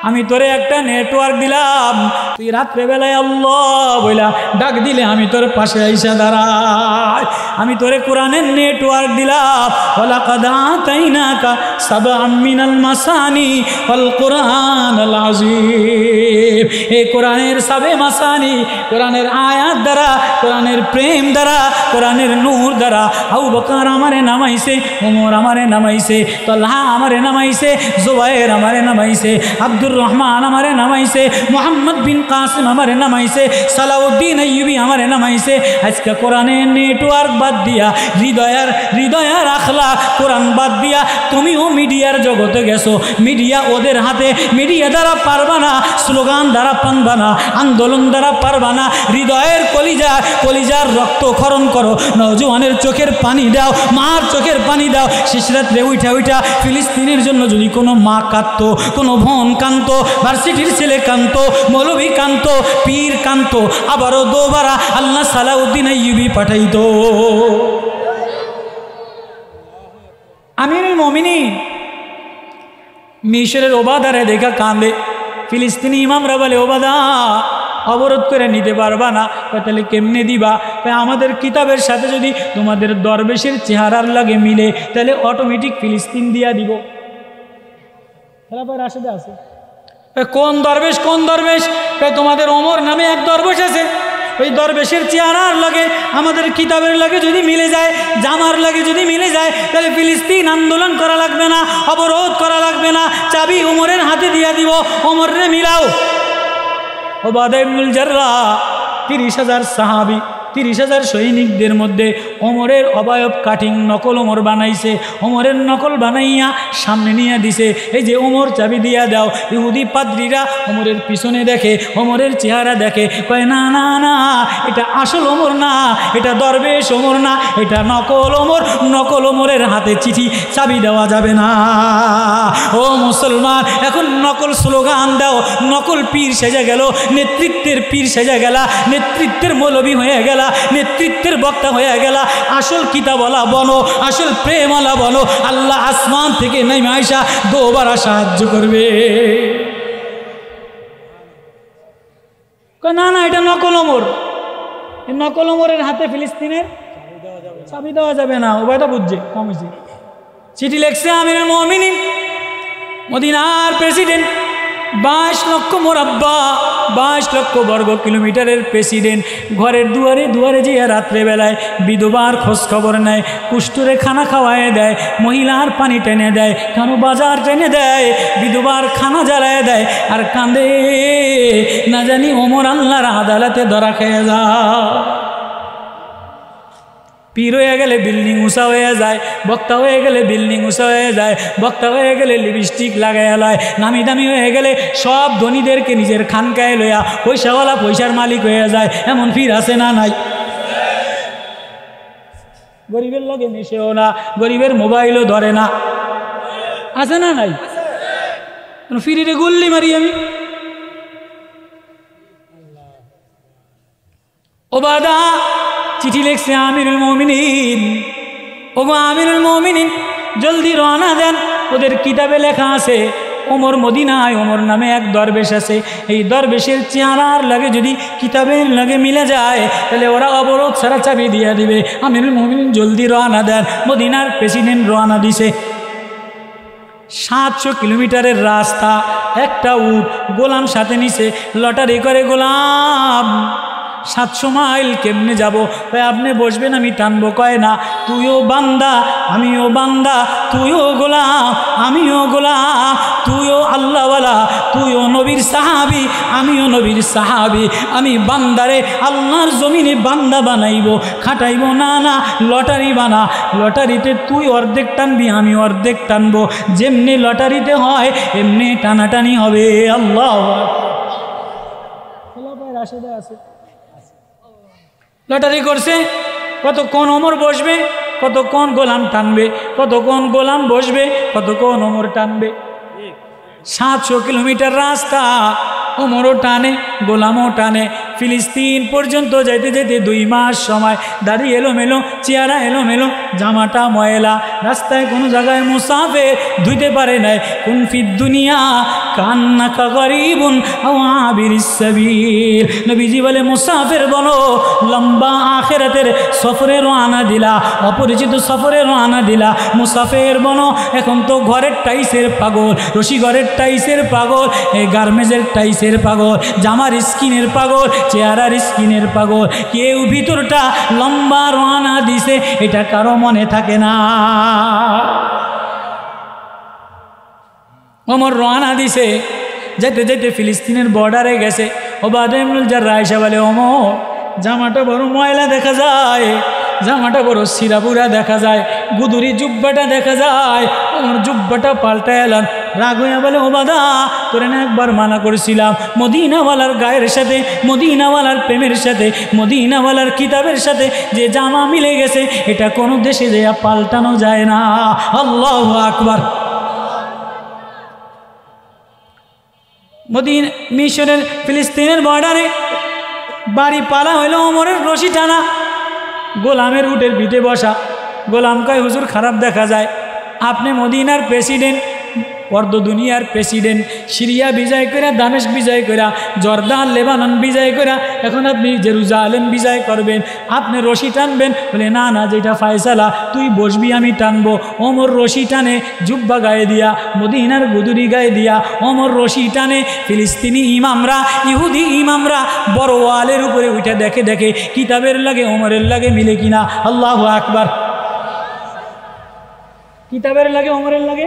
আমি তোরে একটা নেটওয়ার্ক দিলাম, তুই রাত্রেবেলায় আল্লাহ বইলা ডাক দিলে আমি তোর পাশে আইসা দাঁড়াই। আমি তোরে কোরআনের নেটওয়ার্ক দিলাম। ওয়ালাকাদ আতাইনাকা সাবআম মিনাল মাসানি ওয়াল কুরআনাল আযীম। এই কোরআনের সাবে মাসানি, কোরআনের আয়াত দ্বারা, কোরআনের প্রেম দ্বারা, কোরআনের নূর দ্বারা আবু বকর আমারে নামাইছে, ওমর আমারে নামাইছে, তালহা আমারে নামাইছে, জুবায়ের আমারে নামাইছে, আব্দুর রহমান আমারে নামাইছে, মোহাম্মদ বিন কাসিম আমারে নামাইছে, সালাউদ্দিন আইয়ুবী আমারে নামাইছে। আজকে কোরআনের নেটওয়ার্ক বাদ দিয়া, হৃদয়ের আখলাক কোরআন বাদ দিয়া তুমিও মিডিয়ার জগতে গেছো। মিডিয়া ওদের হাতে, মিডিয়া দ্বারা পারবা না, স্লোগান দ্বারা পারবা না, আন্দোলন দ্বারা পারবা না। হৃদয়ের কলিজার রক্ত খরণ করো, নওজওয়ানের চোখের পানি দাও, মার চোখের পানি দাও। শেষ রাত্রে উঠা ফিলিস্তিনের জন্য যদি কোনো মা কাঁদতো, কোনো বোন কাঁদতো, ভার্সিটির ছেলে কাঁদতো, মৌলভী কাঁদতো, পীর কাঁদতো, আবারও দোবারা আল্লাহ সালাউদ্দিন আইয়ুবী পাঠাইতো। আমিরুল মুমিনিন মিশরের ওবাদারে দেখা কাঁদে। ফিলিস্তিনি ইমামরা বলে, ওবাদা অবরোধ করে নিতে পারবা না। তাহলে কেমনে দিবা? আমাদের কিতাবের সাথে যদি তোমাদের দরবেশের চেহারার লাগে মিলে, তাহলে অটোমেটিক ফিলিস্তিন দিয়া দিব। খেলাফায়ে রাশিদা আছে। কোন দরবেশ? তোমাদের ওমর নামে এক দরবেশ আছে, ওই দরবেশের চেহারার লাগে আমাদের কিতাবের লাগে যদি মিলে যায়, জামার লাগে যদি মিলে যায়, তাহলে ফিলিস্তিন আন্দোলন করা লাগবে না, অবরোধ করা লাগবে না, চাবি ওমরের হাতে দিয়ে দিব, ওমরে মিলাও। ওবাদা ইবনুল জাররাহ 30,000 সাহাবী, 30,000 সৈনিকদের মধ্যে ওমরের অবয়ব কাটিং নকল ওমর বানাইছে। ওমরের নকল বানাইয়া সামনে নিয়ে দিছে, এই যে ওমর চাবি দিয়া দাও। ইহুদি পাদ্রীরা ওমরের পিছনে দেখে, ওমরের চেহারা দেখে, কয় না না না, এটা আসল ওমর না, এটা দরবেশ ওমর না, এটা নকল ওমর। নকল ওমরের হাতে চিঠি, চাবি দেওয়া যাবে না। ও মুসলমান, এখন নকল স্লোগান দাও, নকল পীর সেজে গেল, নেতৃত্বের পীর সেজে গেলা, নেতৃত্বের মৌলবী হয়ে গেল, নেতৃত্বের বক্তা হয়ে গেল। আসল কিতাবওয়ালা বনো, আসল প্রেমওয়ালা বনো, আল্লাহ আসমান থেকে নেমে আইসা দোবারা সাহায্য করবে। না না, এটা নকল ওমর, নকল ওমরের হাতে ফিলিস্তিনের চাবি দেওয়া যাবে না। ওবায়দা বুঝছে, কম হয়েছে। চিঠি লেখছে আমিরুল মুমিনিন, মদিনার প্রেসিডেন্ট, 22 লক্ষ মোরাব্বা, 22 লক্ষ বর্গ কিলোমিটারের প্রেসিডেন্ট। ঘরের দুয়ারে দুয়ারে যেয়ে রাত্রেবেলায় বিধবার খোঁজ খবর নেয়, কুষ্ঠুরে খানা খাওয়ায় দেয়, মহিলার পানি টেনে দেয়, কারো বাজার টেনে দেয়, বিধবার খানা জ্বালায় দেয়, আর কাঁদে না জানি ওমর আল্লাহর আদালতে ধরা খেয়ে যায়। পীর হয়ে গেলে বিল্ডিং উঁচা হয়ে যায়, বক্তা হয়ে গেলে বিল্ডিং উঁচা হয়ে যায়, বক্তা হয়ে গেলে লিপস্টিক লাগাইয়া লয়, নামি দামি হয়ে গেলে সব ধনীদেরকে নিজের খানকায় লইয়া পয়সাওয়ালা পয়সার মালিক হয়ে যায়। এমন পীর আছে না নাই? গরিবের লগে মিশেও না, গরিবের মোবাইলও ধরে না, আছে না নাই? ফিরিরে গুল্লি মারি আমি। ওবাদা চিঠি লিখছে আমিরুল মুমিনিন, ওগো আমিরুল মুমিনিন, জলদি রওনা দেন। ওদের কিতাবে লেখা আছে ওমর মদিনায়, ওমর নামে এক দরবেশ আছে, এই দরবেশের চেহারার লাগে যদি কিতাবের লাগে মিলে যায়, তাহলে ওরা অবরোধ ছাড়া চাবি দিয়ে দিবে। আমিরুল মুমিনিন জলদি রওনা দেন। মদিনার প্রেসিডেন্ট রওনা দিছে। 700 কিলোমিটারের রাস্তা, একটা উট গোলাম সাথে নিছে, লটারি করে গোলাম 700 মাইল কেমনে যাব? আপনি বসবেন, আমি টানবো। কয় না, তুইও বান্দা আমিও বান্দা, তুইও গোলাম আমিও গোলাম, তুইও আল্লাহওয়ালা তুইও নবীর সাহাবি আমিও নবীর সাহাবি। আমি বান্দারে আল্লাহর জমিনে বান্দা বানাইব, খাটাইব না, না লটারি বানা। লটারিতে তুই অর্ধেক টানবি, আমি অর্ধেক টানবো, যেমনি লটারিতে হয় এমনি টানাটানি হবে। আল্লাহ আছে লটারি করছে, কতক্ষণ ওমর বসবে, কতক্ষণ গোলাম টানবে, কতক্ষণ গোলাম বসবে, কতক্ষণ ওমর টানবে। 700 কিলোমিটার রাস্তা, ওমরও টানে গোলামও টানে। ফিলিস্তিন পর্যন্ত যেতে যেতে 2 মাস সময়। দাড়ি এলোমেলো, চেহারা এলোমেলো, জামাটা ময়লা, রাস্তায় কোনো জায়গায় মুসাফির ধুইতে পারে নাই। কুন ফিদ দুনিয়া কান্নাকা গরিবুন আও আবিরিস সাবিল। নবীজি বলে মুসাফির বলো, লম্বা আখিরাতের সফরে রওনা দিলা, অপরিচিত সফরে রওনা দিলা, মুসাফির বনো। এখন তো ঘরের টাইসের পাগল, রশি ঘরের টাইসের পাগল, এই গার্মেজের টাইসের পাগল, জামার স্কিনের পাগল, চেহারার স্কিনের পাগল। কেউ ভিতরটা লম্বা রওনা দিছে, এটা কারো মনে থাকে না। ওমর রওনা দিছে, যেতে যেতে ফিলিস্তিনের বর্ডারে গেছে। ওবাদা ইবনুল জাররাহ এসে বলে, ওমর জামাটা বড় ময়লা দেখা যায়, জামাটা বড় সিরাপুরা দেখা যায়, গুদুরি জুব্বাটা দেখা যায়। ওমর জুব্বাটা পাল্টায় এলেন। রাগ হইয়া বলে, ওবাদা তোরে না একবার মানা করেছিলাম, মদিনাওয়ালার গায়ের সাথে, মদিনাওয়ালার প্রেমের সাথে, মদিনাওয়ালার কিতাবের সাথে যে জামা মিলে গেছে, এটা কোনো দেশে যে পাল্টানো যায় না। আল্লাহু আকবার। মদিনা মিশরের ফিলিস্তিনের বর্ডারে বাড়ি পালা হইল ওমরের রশি টানা, গোলামের উটের পিঠে বসা। গোলাম কয়, হুজুর খারাপ দেখা যায়, আপনি মদিনার প্রেসিডেন্ট, অর্ধ দুনিয়ার প্রেসিডেন্ট, সিরিয়া বিজয় করে, দামেস্ক বিজয় করে, জর্দান লেবানন বিজয় করে, এখন আপনি জেরুজালেম বিজয় করবেন, আপনি রশি টানবেন? বলে না না, যেটা ফায়সালা তুই বসবি আমি টানবো। ওমর রশি টানে জুব্বা গায়ে দিয়া, মদিনার গুদুরি গায়ে দিয়া ওমর রশি টানে। ফিলিস্তিনি ইমামরা, ইহুদি ইমামরা বড় ওয়ালের উপরে উঠে দেখে দেখে কিতাবের লাগে ওমরের লাগে মিলে কিনা। আল্লাহু আকবার। কিতাবের লাগে ওমরের লাগে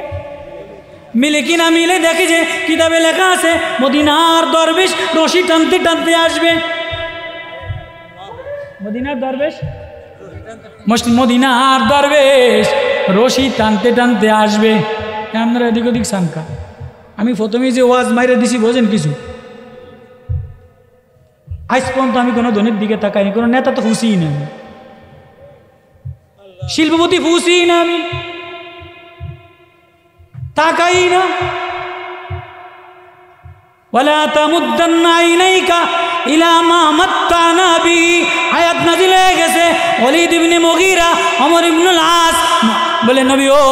মিলে কিনা, মিলে দেখে যে কিতাবে লেখা আছে মদিনার দরবেশ রশি টানতে টানতে আসবে। মদিনার দরবেশ, মদিনার দরবেশ রশি টানতে টানতে আসবে। আপনারা এদিক ওদিক সানকা, আমি প্রথমেই যে ওয়াজ মাইরে দিছি বোঝেন কিছু? আজ পর্যন্ত আমি কোনো ধনের দিকে তাকাইনি, কোনো নেতা তো খুশি না, শিল্পপতি খুশি না, আমি তাকাই না। ওয়ালা তামুদ্দান্না আইনাইকা ইলা মা মাত্তানা বিহি, আয়াত নাযিল হয়ে গেছে। ওয়ালিদ ইবনে মুগীরা, ওমর ইবনুল আস বলে নবী ও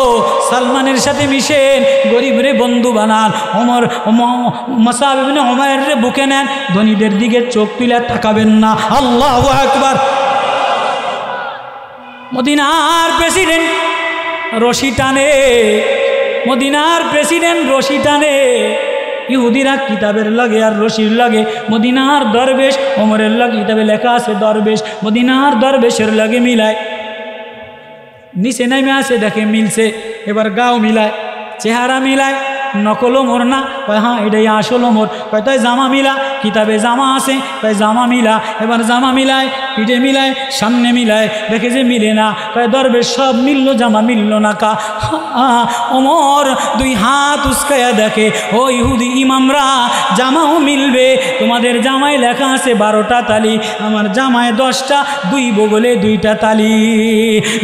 সালমানের সাথে মিশেন, গরিবরে বন্ধু বানান। ওমর মুসআব ইবনে উমাইর রে বুকে নেন, ধনীদের দিকে চোখ তুলে তাকাবেন না। আল্লাহু আকবার। মদিনার প্রেসিডেন্ট রশি টানে, মদিনার প্রেসিডেন্ট রশি টানে। ইহুদিরা কিতাবের লাগে আর রশির লাগে। মদিনার দরবেশ ওমরের লাগে, কিতাবে লেখা আছে দরবেশ, মদিনার দরবেশের লাগে মিলায়। নিচে নামে আসে দেখে মিলছে, এবার গাও মিলায়, চেহারা মিলায়, নকল ওমর না, কয় হ্যাঁ এটাই আসল ওমর। কয় তাই জামা মিলা, কিতাবে জামা আছে, তাই জামা মিলা। এবার জামা মিলায়, পিঠে মিলায়, সামনে মিলায়, দেখে যে মিলে না। কয় দরবেশ সব মিললো, জামা মিলল না। কা ওমর দুই হাত উস্কায়া দেখে, ও ইহুদি ইমামরা জামাও মিলবে, তোমাদের জামায় লেখা আছে 12টা তালি, আমার জামায় 10টা, দুই বগলে 2টা তালি,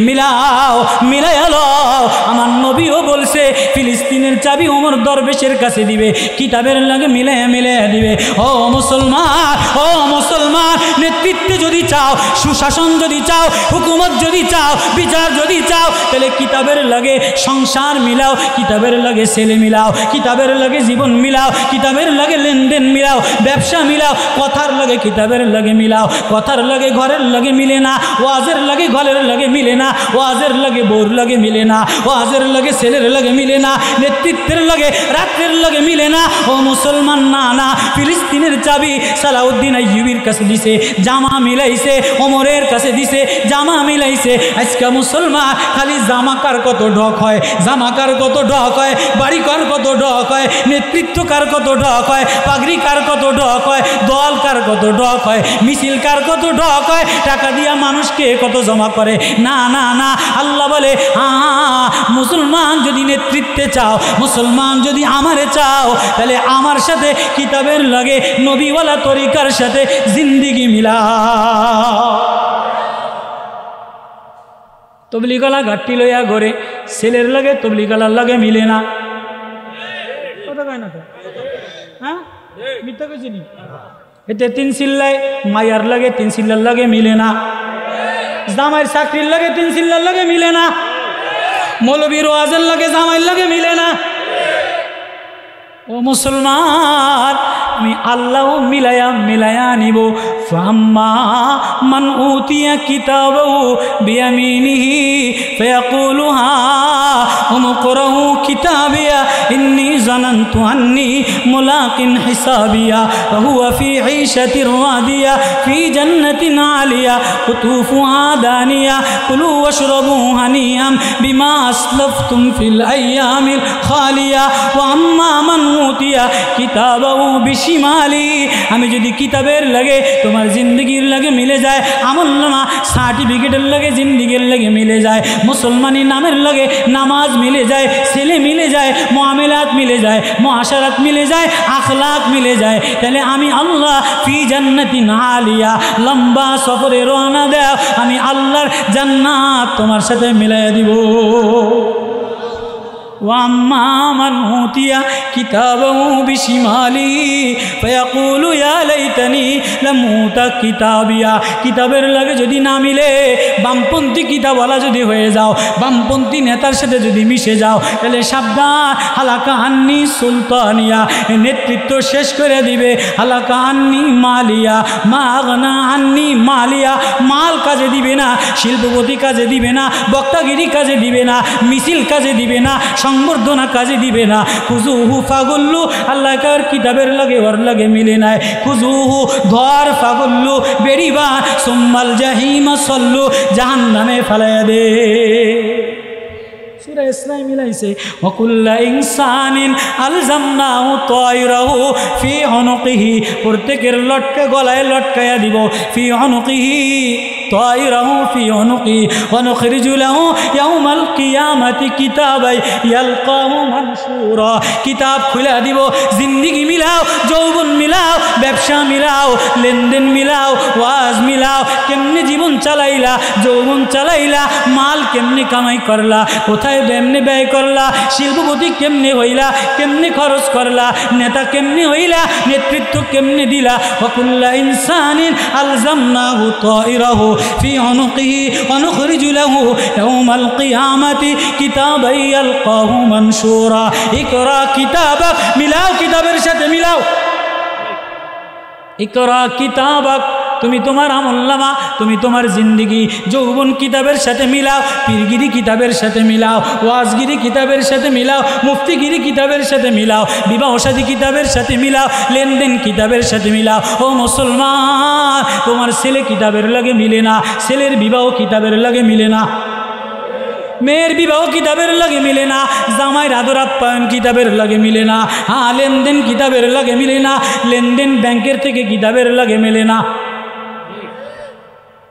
মিলাও মিলাইয়া লও। আমার নবীও বলছে ফিলিস্তিনের চাবি ওমর দরবেশের কাছে দিবে, কিতাবের লাগে মিলাইয়া মিলাইয়া দিবে। ও মুসলমান, ও মুসলমান, নেতৃত্ব যদি চাও, সুশাসন যদি চাও, হুকুমত যদি চাও, বিচার যদি চাও, তাহলে কিতাবের লাগে সংসার মিলাও, কিতাবের লাগে ছেলে মিলাও, কিতাবের লাগে জীবন মিলাও, কিতাবের লাগে লেনদেন মিলাও, ব্যবসা মিলাও, কথার লাগে কিতাবের লাগে মিলাও। কথার লাগে ঘরের লাগে মিলে না, ওয়াজের লাগে ঘরের লাগে মিলে না, ওয়াজের লাগে বউর লাগে মিলে না, ওয়াজের লাগে ছেলের লাগে মিলে না, নেতৃত্বের লাগে রাত্রের লাগে মিলে না। ও মুসলমান, না না, ফিলিস্তিনের চাবি সালাউদ্দিন আইয়ুবীর কাছে দিছে, জামা মিলাইছে, ওমরের কাছে দিছে, জামা মিলাইছে। আজকে মুসলমান খালি জামাকার কত ঢক হয়, জামাকার কত ঢক হয়, বাড়ি কার কত ঢক হয়, নেতৃত্ব কার কত ঢক হয়, পাগড়ি কার কত ঢক হয়, দল কার কত ঢক হয়, মিছিল কার কত ঢক হয়, টাকা দিয়া মানুষকে কত জমা করে। না না না, আল্লাহ বলে মুসলমান যদি নেতৃত্বে চাও, মুসলমান যদি আমারে চাও, তাহলে আমার সাথে কিতাবের লাগে নবীওয়ালা তরিকার সাথে জিন্দিগি মিলাও। তবলিগলা ঘাটতি লইয়া ঘরে, ছেলের লাগে তবলিগলার লাগে মিলে না। কথা কয় না তো, হ্যাঁ মিথ্যা কইছি নি? এতে 3 চিল্লায় মায়ার লাগে 3 চিল্লার লাগে মিলে না, জামাইয়ের চাকরির লাগে 3 চিল্লার লাগে মিলে না, মৌলবীর ওয়াজের লাগে জামাইয়ের লাগে মিলে না। ও মুসলমান, আমি আল্লাহ মিলায়া মিলায়া নিব। ফাম্মা মান উতিয়া কিতাবাহু বিয়ামিনিহি ফায়াকুলু হা উমকরাহু কিতাবিয়া ইন্নী জানানতু আন্নী মুলাকিন হিসাবিয়া ওয়া হুয়া ফি ঈশাতির রাদিয়া ফি জান্নাতিন আলিয়া কুতুফুহা দানিয়া কুলু ওয়াশরাবু হানিয়াম বিমা আসলাফতুম ফিল আইয়ামিল খালিয়া ওয়া আম্মা মান উতিয়া কিতাবাহু বিশিমালি, আমি যদি কিতাবের লাগে তোমার জিন্দগির লাগে মিলে যায়, আমলনামা সার্টিফিকেটের লাগে জিন্দগির লাগে মিলে যায়, মুসলমানি নামের লাগে নামাজ মিলে যায়, ছেলে মিলে যায়, মুআমিলাত মিলে যায়, মুআশারাত মিলে যায়, আখলাক মিলে যায়, তাহলে আমি আল্লাহ ফি জান্নাতিন আলিয়া, লম্বা সফরে রওনা দাও, আমি আল্লাহর জান্নাত তোমার সাথে মিলাইয়া দিব। ওয়াম্মা মান উতিয়া কিতাবাহু বিশিমালি ফায়াকুলু ইয়া লাইতানি লামুতা কিতাবিয়া, কিতাবের লাগে যদি না মিলে, বামপন্থী কিতাবওয়ালা যদি হয়ে যাও, বামপন্থী নেতার সাথে যদি মিশে যাও, তাহলে সাবধান, হালাকা আন্নি সুলতানিয়া, নেতৃত্ব শেষ করে দিবে। হালাকা আন্নি মালিয়া, মা আগনা আন্নি মালিয়া, মাল কাজে দিবে না, শিল্পপতি কাজে দিবে না, বক্তাগিরি কাজে দিবে না, মিছিল কাজে দিবে না, সংবর্ধনা কাজে দিবে না। খুজুহু ফাগুল্লু, আল্লাহ কার কিতাবের লাগে ওর লাগে মিলে নাই। খুজুহু ধর, ফাগুল্লু বেরিবা, সুম্মাল জাহিমা সল্লু, জাহান্নামে ফালাইয়া দে। সূরা ইসরাঈ মিলাইছে, ওয়াকুল্লা ইনসানিন আলজামনাহু তায়রাহু ফি উনুকিহি, প্রত্যেকের লটকা গলায় লটকায়া দিব। ফি উনুকিহি তায়রাহু ফি উনুকি ওয়া নুখরিজু লাহু ইয়াউমাল কিয়ামাতি কিতাবাই ইয়ালকাহু মানশুরা, কিতাব খুলে দিব। জিন্দেগি মিলাও, যৌবন মিলাও, ব্যবসা মিলাও, লেনদেন মিলাও, ওয়াজ মিলাও, কেমনে জীবন চালাইলা, যৌবন চালাইলা, মাল কেমনে কামাই করলা, কোথায় কেমনে ব্যয় করলা, শিল্পপতি কেমনে হইলা, কেমনে খরচ করলা, নেতা কেমনে হইলা, নেতৃত্ব কেমনে দিলা। ওয়াকুল্লা ইনসানিন আলজামনাহু তায়রাহু ফি উনুকিহি ওয়া নুখরিজু লাহু ইয়াউমাল কিয়ামাতি কিতাবাই ইয়ালকাহু মানশুরা। ইকরা কিতাবাক, মিলাও, কিতাবের সাথে মিলাও। ইকরা কিতাবাক, তুমি তোমার আমলনামা, তুমি তোমার জিন্দেগি যৌবন কিতাবের সাথে মিলাও, পীরগিরি কিতাবের সাথে মিলাও, ওয়াজগিরি কিতাবের সাথে মিলাও, মুফতিগিরি কিতাবের সাথে মিলাও, বিবাহ শাদী কিতাবের সাথে মিলাও, লেনদেন কিতাবের সাথে মিলাও। ও মুসলমান, তোমার ছেলে কিতাবের লাগে মিলে না, ছেলের বিবাহ কিতাবের লাগে মিলে না, মেয়ের বিবাহ কিতাবের লাগে মিলে না, জামাইয়ের আদর আপ্যায়ন কিতাবের লাগে মিলে না, হ্যাঁ লেনদেন কিতাবের লাগে মিলে না, লেনদেন ব্যাংকের থেকে কিতাবের লাগে মেলে না।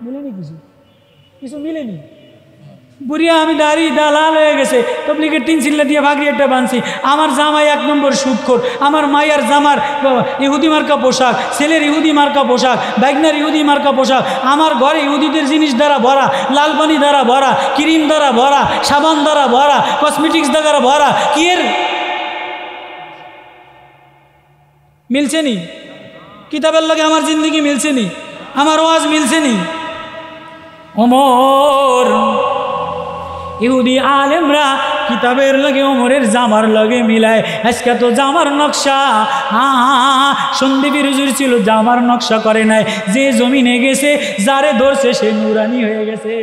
মিলেনি কিছু, কিছু মিলেনি। বুড়িয়া আমি দাড়ি লাল হয়ে গেছে, তবলিগের 3 চিল্লা দিয়ে ভাগরি একটা বানছি। আমার জামাই 1 নম্বর সুদখোর, আমার মায়ের জামার ইহুদি মার্কা পোশাক, ছেলের ইহুদি মার্কা পোশাক, বাইকনার ইহুদি মার্কা পোশাক, আমার ঘরে ইহুদিদের জিনিস দ্বারা ভরা, লাল পানি দ্বারা ভরা, ক্রিম দ্বারা ভরা, সাবান দ্বারা ভরা, কসমেটিক্স দ্বারা ভরা। কি এর মিলছে নি? কিতাবের লাগে আমার জিন্দগি মিলছে নি? আমার ওয়াজ মিলছে নি? ওমর, ইহুদি আলেমরা কিতাবের লাগে ওমরের জামার লাগে মিলায়। আজকে তো জামার নকশা, সন্দীপের হুজুর ছিল, জামার নকশা করে নাই। যে জমিনে গেছে, যারে ধরছে সে নুরানি হয়ে গেছে।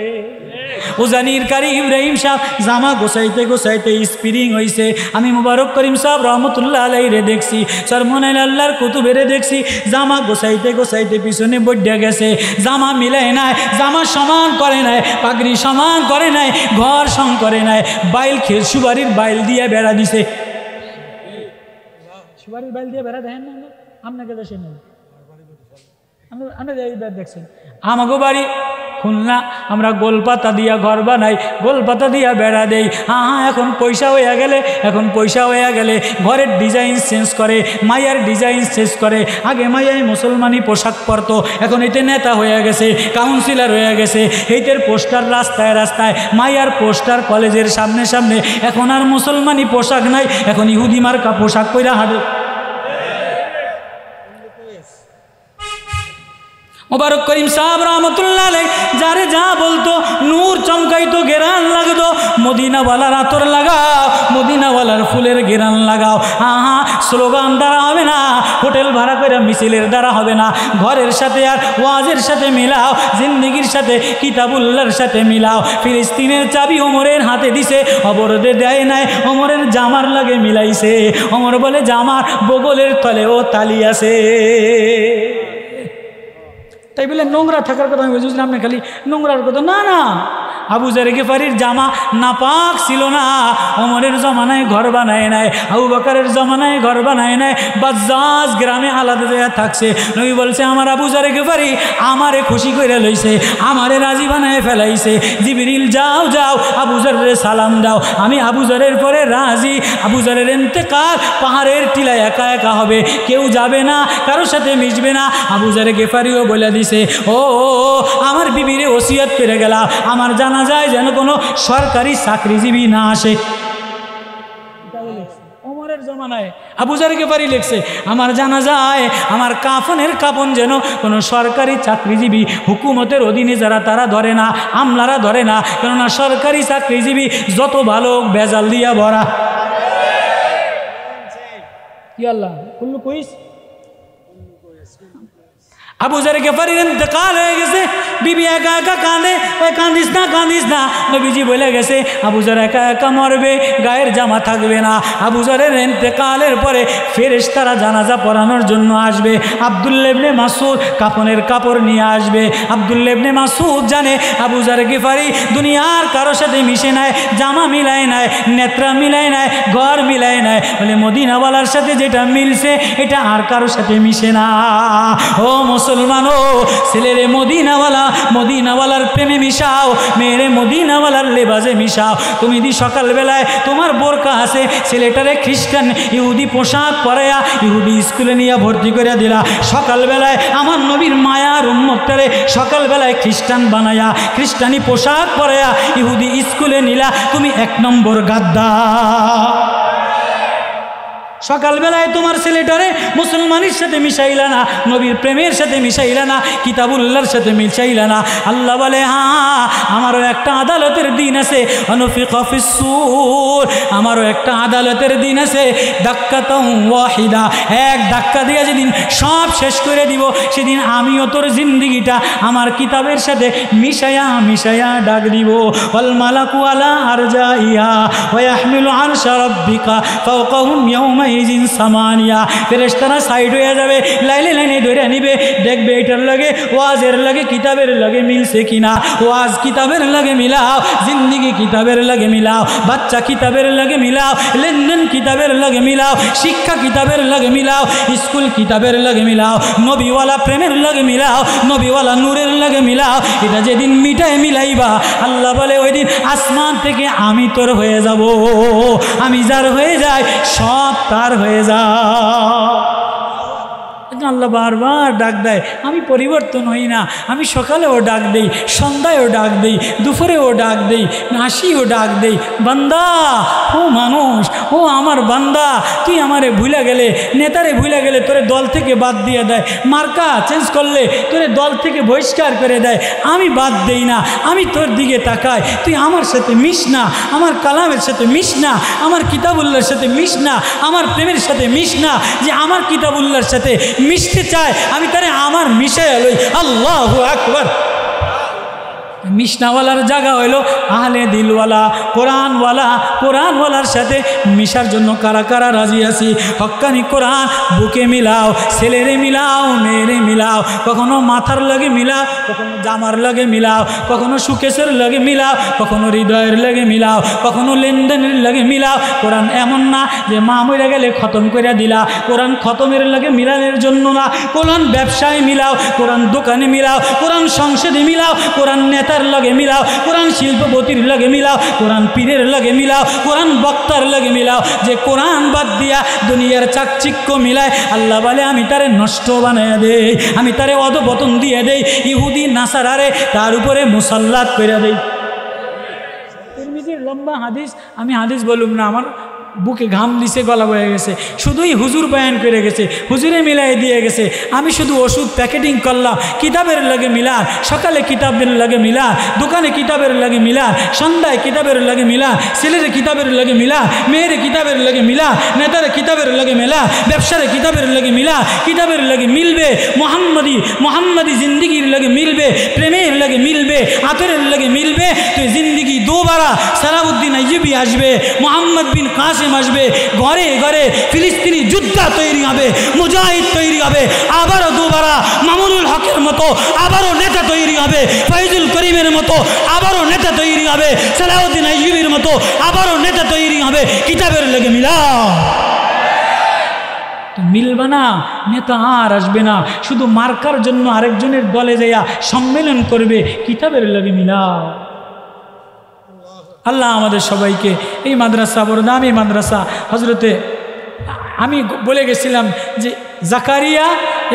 উজানির কারি ইব্রাহিম সাহেব জামা গোছাইতে গোছাইতে স্প্রিং হয়েছে। আমি মুবারক করিম সাহেব রহমতুল্লাহ আলাইরে দেখছি, সরমনাইল আল্লাহর কুতুবেরে দেখছি, জামা গোছাইতে গোছাইতে পিছনে বড্ডা গেছে। জামা মিলাই নাই, জামা সমান করে নাই, পাগড়ি সমান করে নাই, ঘর সম করে নাই, বাইল খেয়ে সুবারির বাইল দিয়ে বেড়া দিছে। সুবারির বাইল দিয়ে বেড়া দেখেন না আপনাকে দেশেন, আমরা দেখছেন। আমাগো বাড়ি খুলনা, আমরা গোলপাতা দিয়া ঘর বানাই, গোলপাতা দিয়া বেড়া দেই। এখন পয়সা হয়ে গেলে, এখন পয়সা হয়ে গেলে ঘরের ডিজাইন চেঞ্জ করে, মাইয়ার ডিজাইন চেঞ্জ করে। আগে মাইয়াই মুসলমানি পোশাক পরতো, এখন এতে নেতা হয়ে গেছে, কাউন্সিলর হয়ে গেছে। এইটার পোস্টার রাস্তায় রাস্তায়, মাইয়ার পোস্টার কলেজের সামনে সামনে। এখন আর মুসলমানি পোশাক নাই, এখন ইহুদি মার্কা পোশাক কইরা হাঁটে। মুবারক করিম সাহেব রহমতুল্লাহ আলাইহি যারে যা বলতো, নূর চমকাইতো, গেরান লাগতো। মদিনাওয়ালার আতর লাগাও, মদিনাওয়ালার ফুলের গেরান লাগাও। স্লোগান দ্বারা হবে না, হোটেল ভাড়া করে মিছিলের দ্বারা হবে না। ঘরের সাথে আর ওয়াজের সাথে মিলাও, জিন্দেগির সাথে কিতাবুল্লাহর সাথে মিলাও। ফিলিস্তিনের চাবি ওমরের হাতে দিছে, অবরোধে দেয় নাই, ওমরের জামার লাগে মিলাইছে। ওমর বলে জামার বগলের তলেও তালি আছে। তাই বলে নোংরা থাকার কথা আমি বুঝলাম না, খালি নোংরার কথা না। না, আবু জার গিফারির জামা নাপাক ছিল না, ওমরের জমানায় ঘর বানায় নাই, আবু বকরের জমানায় ঘর বানায় নাই, বাজ্জাজ গ্রামে আলাদা জায়গা থাকছে। নবী বলছে আমার আবু জার গিফারি আমারে খুশি করে লইছে, আমারে রাজি বানায় ফেলাইছে। জিবরিল যাও যাও আবু জারের সালাম দাও, আমি আবু জারের পরে রাজি। আবু জারের ইন্তেকাল পাহাড়ের টিলায় একা একা হবে, কেউ যাবে না, কারোর সাথে মিশবে না। আবু জার গিফারিও বলে দিছে, ও আমার বিবিরে ওসিয়ত করে গেলা, আমার জানা যায় যেন কোনো সরকারি চাকরিজীবী না আসে। ওমরের জমানায় আবু যার গিফারি লিখছে, আমার জানাজায় আমার কাফনের কাফন যেন কোনো সরকারি চাকরিজীবী হুকুমতের অধীনে যারা তারা ধরে না, আমলারা ধরে না, কেননা সরকারি চাকরিজীবী যত ভালো বেজাল দিয়া ভরা। কি আল্লাহ কুল্লু কইস আবু যার গিফারির ইন্তেকাল হয়ে গেছে, বিবি একা একা কাঁদে, ওই কাঁদিস না, নবীজি বলে গেছে আবু যার একা একা মরবে, গায়ের জামা থাকবে না। আবু যারের ইন্তেকালের পরে ফেরেশতারা জানাজা পড়ানোর জন্য আসবে। আব্দুল্লাহ ইবনে মাসউদ কাফনের কাপড় নিয়ে আসবে। আব্দুল্লাহ ইবনে মাসউদ জানে আবু যার গিফারি দুনিয়ার কারোর সাথে মিশে নাই, জামা মিলায় নাই, নেত্রা মিলায় নাই, ঘর মিলায় নাই, বলে মদিনাওয়ালার সাথে যেটা মিলছে এটা আর কারোর সাথে মিশে না। ও মুসলমানো, ছেলেরে মদিনাওয়ালার প্রেমে মিশাও, মেয়েরে মদিনাওয়ালার লেবাজে মিশাও। তুমি দি সকালবেলায় তোমার বোরকা আছে, ছেলেটারে খ্রিস্টান ইহুদি পোশাক পরাইয়া ইহুদি স্কুলে নিয়ে ভর্তি করে দিলা। সকালবেলায় আমার নবীর মায়ার উম্মতটারে সকালবেলায় খ্রিস্টান বানায়া খ্রিস্টানি পোশাক পরাইয়া ইহুদি স্কুলে নিলা, তুমি 1 নম্বর গাদ্দা। সকালবেলায় তোমার ছেলেটারে মুসলমানের সাথে মিশাইলা না, নবীর প্রেমের সাথে মিশাইলা না, কিতাবুল্লাহর সাথে মিশাইলা না। আল্লাহ বলে হ্যাঁ, আমারও একটা আদালতের দিন আছে, অনুফিকা ফিস-সূর, আমারও একটা আদালতের দিন আছে। দাক্কাতাও ওয়াহিদা, এক ধাক্কা দিয়ে যেদিন সব শেষ করে দিব, সেদিন আমিও তোর জিন্দিগিটা আমার কিতাবের সাথে মিশায়া ডাক দিব। ওয়াল মালাকু আলা আরজাইহা ওয়া ইয়াহমিলু আরশা রাব্বিকা ফাওকাহুম ইয়াওমা ইজিন সামানিয়া। ফেরেশতারা সাইড হয়ে যাবে, লাইনে ধরে নিবে, দেখবে এটার লাগে ওয়াজের লাগে কিতাবের লাগে মিলছে কিনা। ওয়াজ কিতাবের লাগে মিলাও, জিন্দিগি কিতাবের লাগে মিলাও, বাচ্চা কিতাবের লাগে মিলাও, লেনদেন কিতাবের লাগে মিলাও, শিক্ষা কিতাবের লাগে মিলাও, স্কুল কিতাবের লাগে মিলাও, নবীওয়ালা প্রেমের লাগে মিলাও, নবীওয়ালা নূরের লাগে মিলাও। এটা যেদিন মিলাইবা, আল্লাহ বলে ওই দিন আসমান থেকে আমি তোর হয়ে যাব, আমি যার হয়ে যাই সব তার হয়ে যা। আল্লাহ বারবার ডাক দেয়, আমি পরিবর্তন হই না। আমি সকালেও ডাক দেই, সন্ধ্যায়ও ডাক দেই, দুপুরেও ডাক দেই, হাসিও ডাক দেই, বান্দা ও মানুষ, ও আমার বান্দা, তুই আমারে ভুলে গেলে, নেতারে ভুলে গেলে তোরে দল থেকে বাদ দিয়ে দেয়, মার্কা চেঞ্জ করলে তোরে দল থেকে বহিষ্কার করে দেয়। আমি বাদ দেই না, আমি তোর দিকে তাকাই, তুই আমার সাথে মিশ না, আমার কালামের সাথে মিশ না, আমার কিতাবুল্লাহর সাথে মিশ না, আমার প্রেমের সাথে মিশ না। যে আমার কিতাবুল্লাহর সাথে মিশতে চায় আমি তারে আমার মিশে এলই। আল্লাহু আকবার। মিশনাওয়ালার জায়গা হইল আহলে দিলওয়ালা, কোরআনওয়ালার সাথে মিশার জন্য কারা কারা রাজি আছি? হক্কানি কোরআন বুকে মিলাও, ছেলেরে মিলাও, মেয়েরে মিলাও, কখনো মাথার লাগে মিলাও, কখনো জামার লাগে মিলাও, কখনো সুকেশের লাগে মিলাও, কখনো হৃদয়ের লাগে মিলাও, কখনো লেনদেনের লাগে মিলাও। কোরআন এমন না যে মা মরে গেলে খতম করে দিলা, কোরআন খতমের লাগে মিলানের জন্য না। কোরআন ব্যবসায় মিলাও, কোরআন দোকানে মিলাও, কোরআন সংসদে মিলাও, কোরআন নেতার লাগে মিলাও, কোরআন শিল্পপতির লাগে মিলাও, কোরআন পীরের লাগে মিলাও, কোরআন বক্তার লাগে মিলাও। যে কোরআন বাদ দিয়া দুনিয়ার চাকচিক্য মিলায়, আল্লাহ বলে আমি তারে নষ্ট বানায় দেই, আমি তারে অধপতন দিয়ে দেই, ইহুদি নাসারারে তার উপরে মুসাল্লাত করে দেই। তিরমিজির লম্বা হাদিস, আমি হাদিস বলুম না, আমার বুকে ঘাম দিছে, গলা বয়ে গেছে, শুধুই হুজুর বয়ান করে গেছে, হুজুরে মিলাই দিয়ে গেছে। আমি শুধু ওষুধ প্যাকেটিং করলাম, কিতাবের লাগে মিলান, সকালে কিতাবের লাগে মিলান, দোকানে কিতাবের লাগে মিলান, সন্ধ্যায় কিতাবের লাগে মিলান, ছেলের কিতাবের লাগে মিলান, মেয়ের কিতাবের লাগে মিলান, নেতার কিতাবের লাগে মিলান, ব্যবসার কিতাবের লাগে মিলান, কিতাবের লাগে মিলবে, মোহাম্মদি জিন্দিগির লাগে মিলবে, প্রেমের লাগে মিলবে, আতরের লাগে মিলবে। তুই জিন্দিগি দুবারা সালাউদ্দিন আইয়ুবী আসবে, মোহাম্মদ বিন কাসিম আসবে, ঘরে ঘরে ফিলিস্তিনি যোদ্ধা তৈরি হবে, মুজাহিদ তৈরি হবে, আবারও দুবারা মামুনুল হকের মতো আবারও নেতা তৈরি হবে, ফয়জুল করিমের মতো আবারও নেতা তৈরি হবে, সালাউদ্দিন আইয়ুবীর মতো আবারও নেতা তৈরি হবে। কিতাবের লেগে মিলাও, মিলবে না, নেতা আর আসবে না, শুধু মার্কার জন্য আরেকজনের দলে যাইয়া সম্মেলন করবে। কিতাবের লেগে মিলাও। আল্লাহ আমাদের সবাইকে এই মাদ্রাসা, বড় দামি মাদ্রাসা, হজরতে আমি বলে গেছিলাম যে জাকারিয়া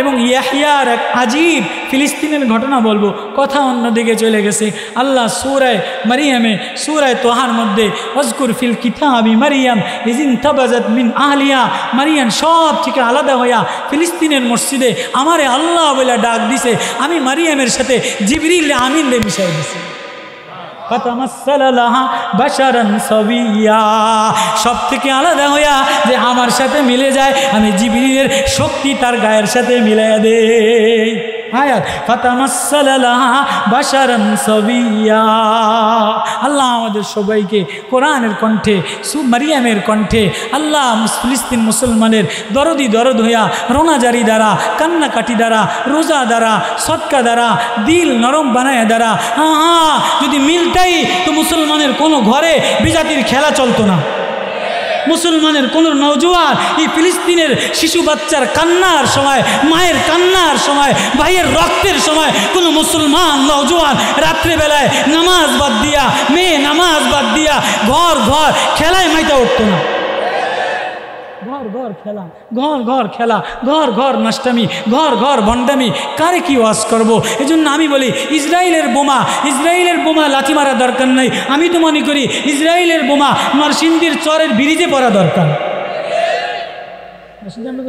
এবং ইয়াহিয়ার এক আজীব ফিলিস্তিনের ঘটনা বলবো, কথা অন্যদিকে চলে গেছে। আল্লাহ সূরায়ে মারিয়ামে, সূরায়ে তোহার মধ্যে ওয়াজকুর ফিল কিতাবি মারিয়াম ইযিন তাবাজাত মিন আহলিয়া, মারিয়াম সব থেকে আলাদা হইয়া ফিলিস্তিনের মসজিদে আমারে আল্লাহ বলে ডাক দিছে, আমি মারিয়ামের সাথে জিবরিল আমিন রে মিশাই দিছি। সব থেকে আলাদা হইয়া যে আমার সাথে মিলে যায়, আমি জিবরিলের শক্তি তার গায়ের সাথে মিলাইয়া দেই। আল্লাহ আমাদের সবাইকে কোরআনের কণ্ঠে, মারিয়ামের কণ্ঠে, আল্লাহ ফিলিস্তিন মুসলমানের দরদ হইয়া রোনাজারি দ্বারা, কান্নাকাটি দ্বারা, রোজা দ্বারা, সদকা দ্বারা, দিল নরম বানায় দ্বারা। যদি মিলটাই তো মুসলমানের কোনো ঘরে বিজাতির খেলা চলতো না। মুসলমানের কোন নওজোয়ান এই ফিলিস্তিনের শিশু বাচ্চার কান্নার সময়, মায়ের কান্নার সময়, ভাইয়ের রক্তের সময় কোনো মুসলমান নওজোয়ান রাত্রেবেলায় নামাজ বাদ দিয়া, মেয়ে নামাজ বাদ দিয়া ঘর ঘর খেলায় মাইতা উঠতো না। ঘর ঘর খেলা, ঘর ঘর খেলা, ঘর ঘর নষ্টামি, ঘর ঘর ভণ্ডামি, কারে কি ওয়াজ করবো? এই জন্য আমি বলি ইসরায়েলের বোমা লাথি মারা দরকার নাই। আমি তো মনে করি ইসরায়েলের বোমা নরসিংদীর চরের ব্রিজে পড়া দরকার।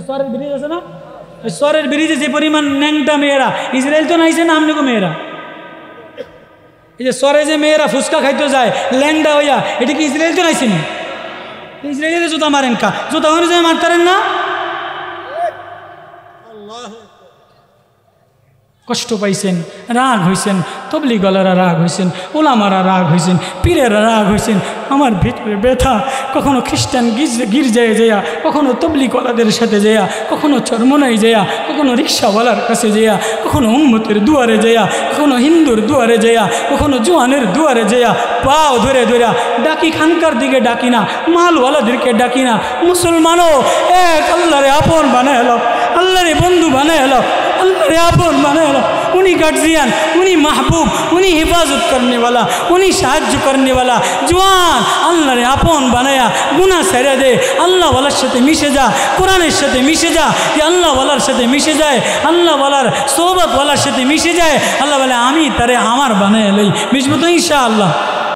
চরের ব্রিজ আছে না, চরের ব্রিজে যে পরিমাণ ন্যাংটা মেয়েরা, ইসরায়েল তো নাইছে না আমনে মেয়েরা, এই যে চরে যে মেয়েরা ফুচকা খাইতে যায় ল্যাংডা হইয়া, এটা কি ইসরায়েল তো নাইছে না? ইসরায়েলের জুতা মারেন কা, জুতা হয়ে যায় মারতারেন না? কষ্ট পাইছেন, রাগ হয়েছেন, তবলিগলারা রাগ হয়েছেন, ওলামারা রাগ হয়েছেন, পীরেরা রাগ হয়েছেন। আমার ভিতরে ব্যথা, কখনো খ্রিস্টান গির্জায় যেয়া, কখনো তবলিগলাদের সাথে যেয়া, কখনো চরমনাই যেয়া, কখনো রিক্সাওয়ালার কাছে যেয়া, কখনো উম্মতের দুয়ারে যেয়া, কখনো হিন্দুর দুয়ারে যেয়া, কখনো জোয়ানের দুয়ারে যেয়া পাও ধরে ধরে ডাকি। খানকার দিকে ডাকি না, মালওয়ালাদেরকে ডাকি না। মুসলমানও এক আল্লাহরে আপন বানায় এলো, আল্লাহরে বন্ধু বানায় এলো, আল্লাহরে আপন বানায় এলো। উনি গার্জিয়ান, উনি মাহবুব, উনি হেফাজত করনেওয়ালা, উনি সাহায্য করনেওয়ালা। জোয়ান আল্লাহরে আপন বানায়া গুনাহ ছেড়ে দে, আল্লাহওয়ালার সাথে মিশে যা, কোরআনের সাথে মিশে যা। যে আল্লাহওয়ালার সাথে মিশে যায়, আল্লাহওয়ালার সোহবতওয়ালার সাথে মিশে যায়, আল্লাহ বলে আমি তারে আমার বানায় লই। মিশবো তো ইনশাআল্লাহ।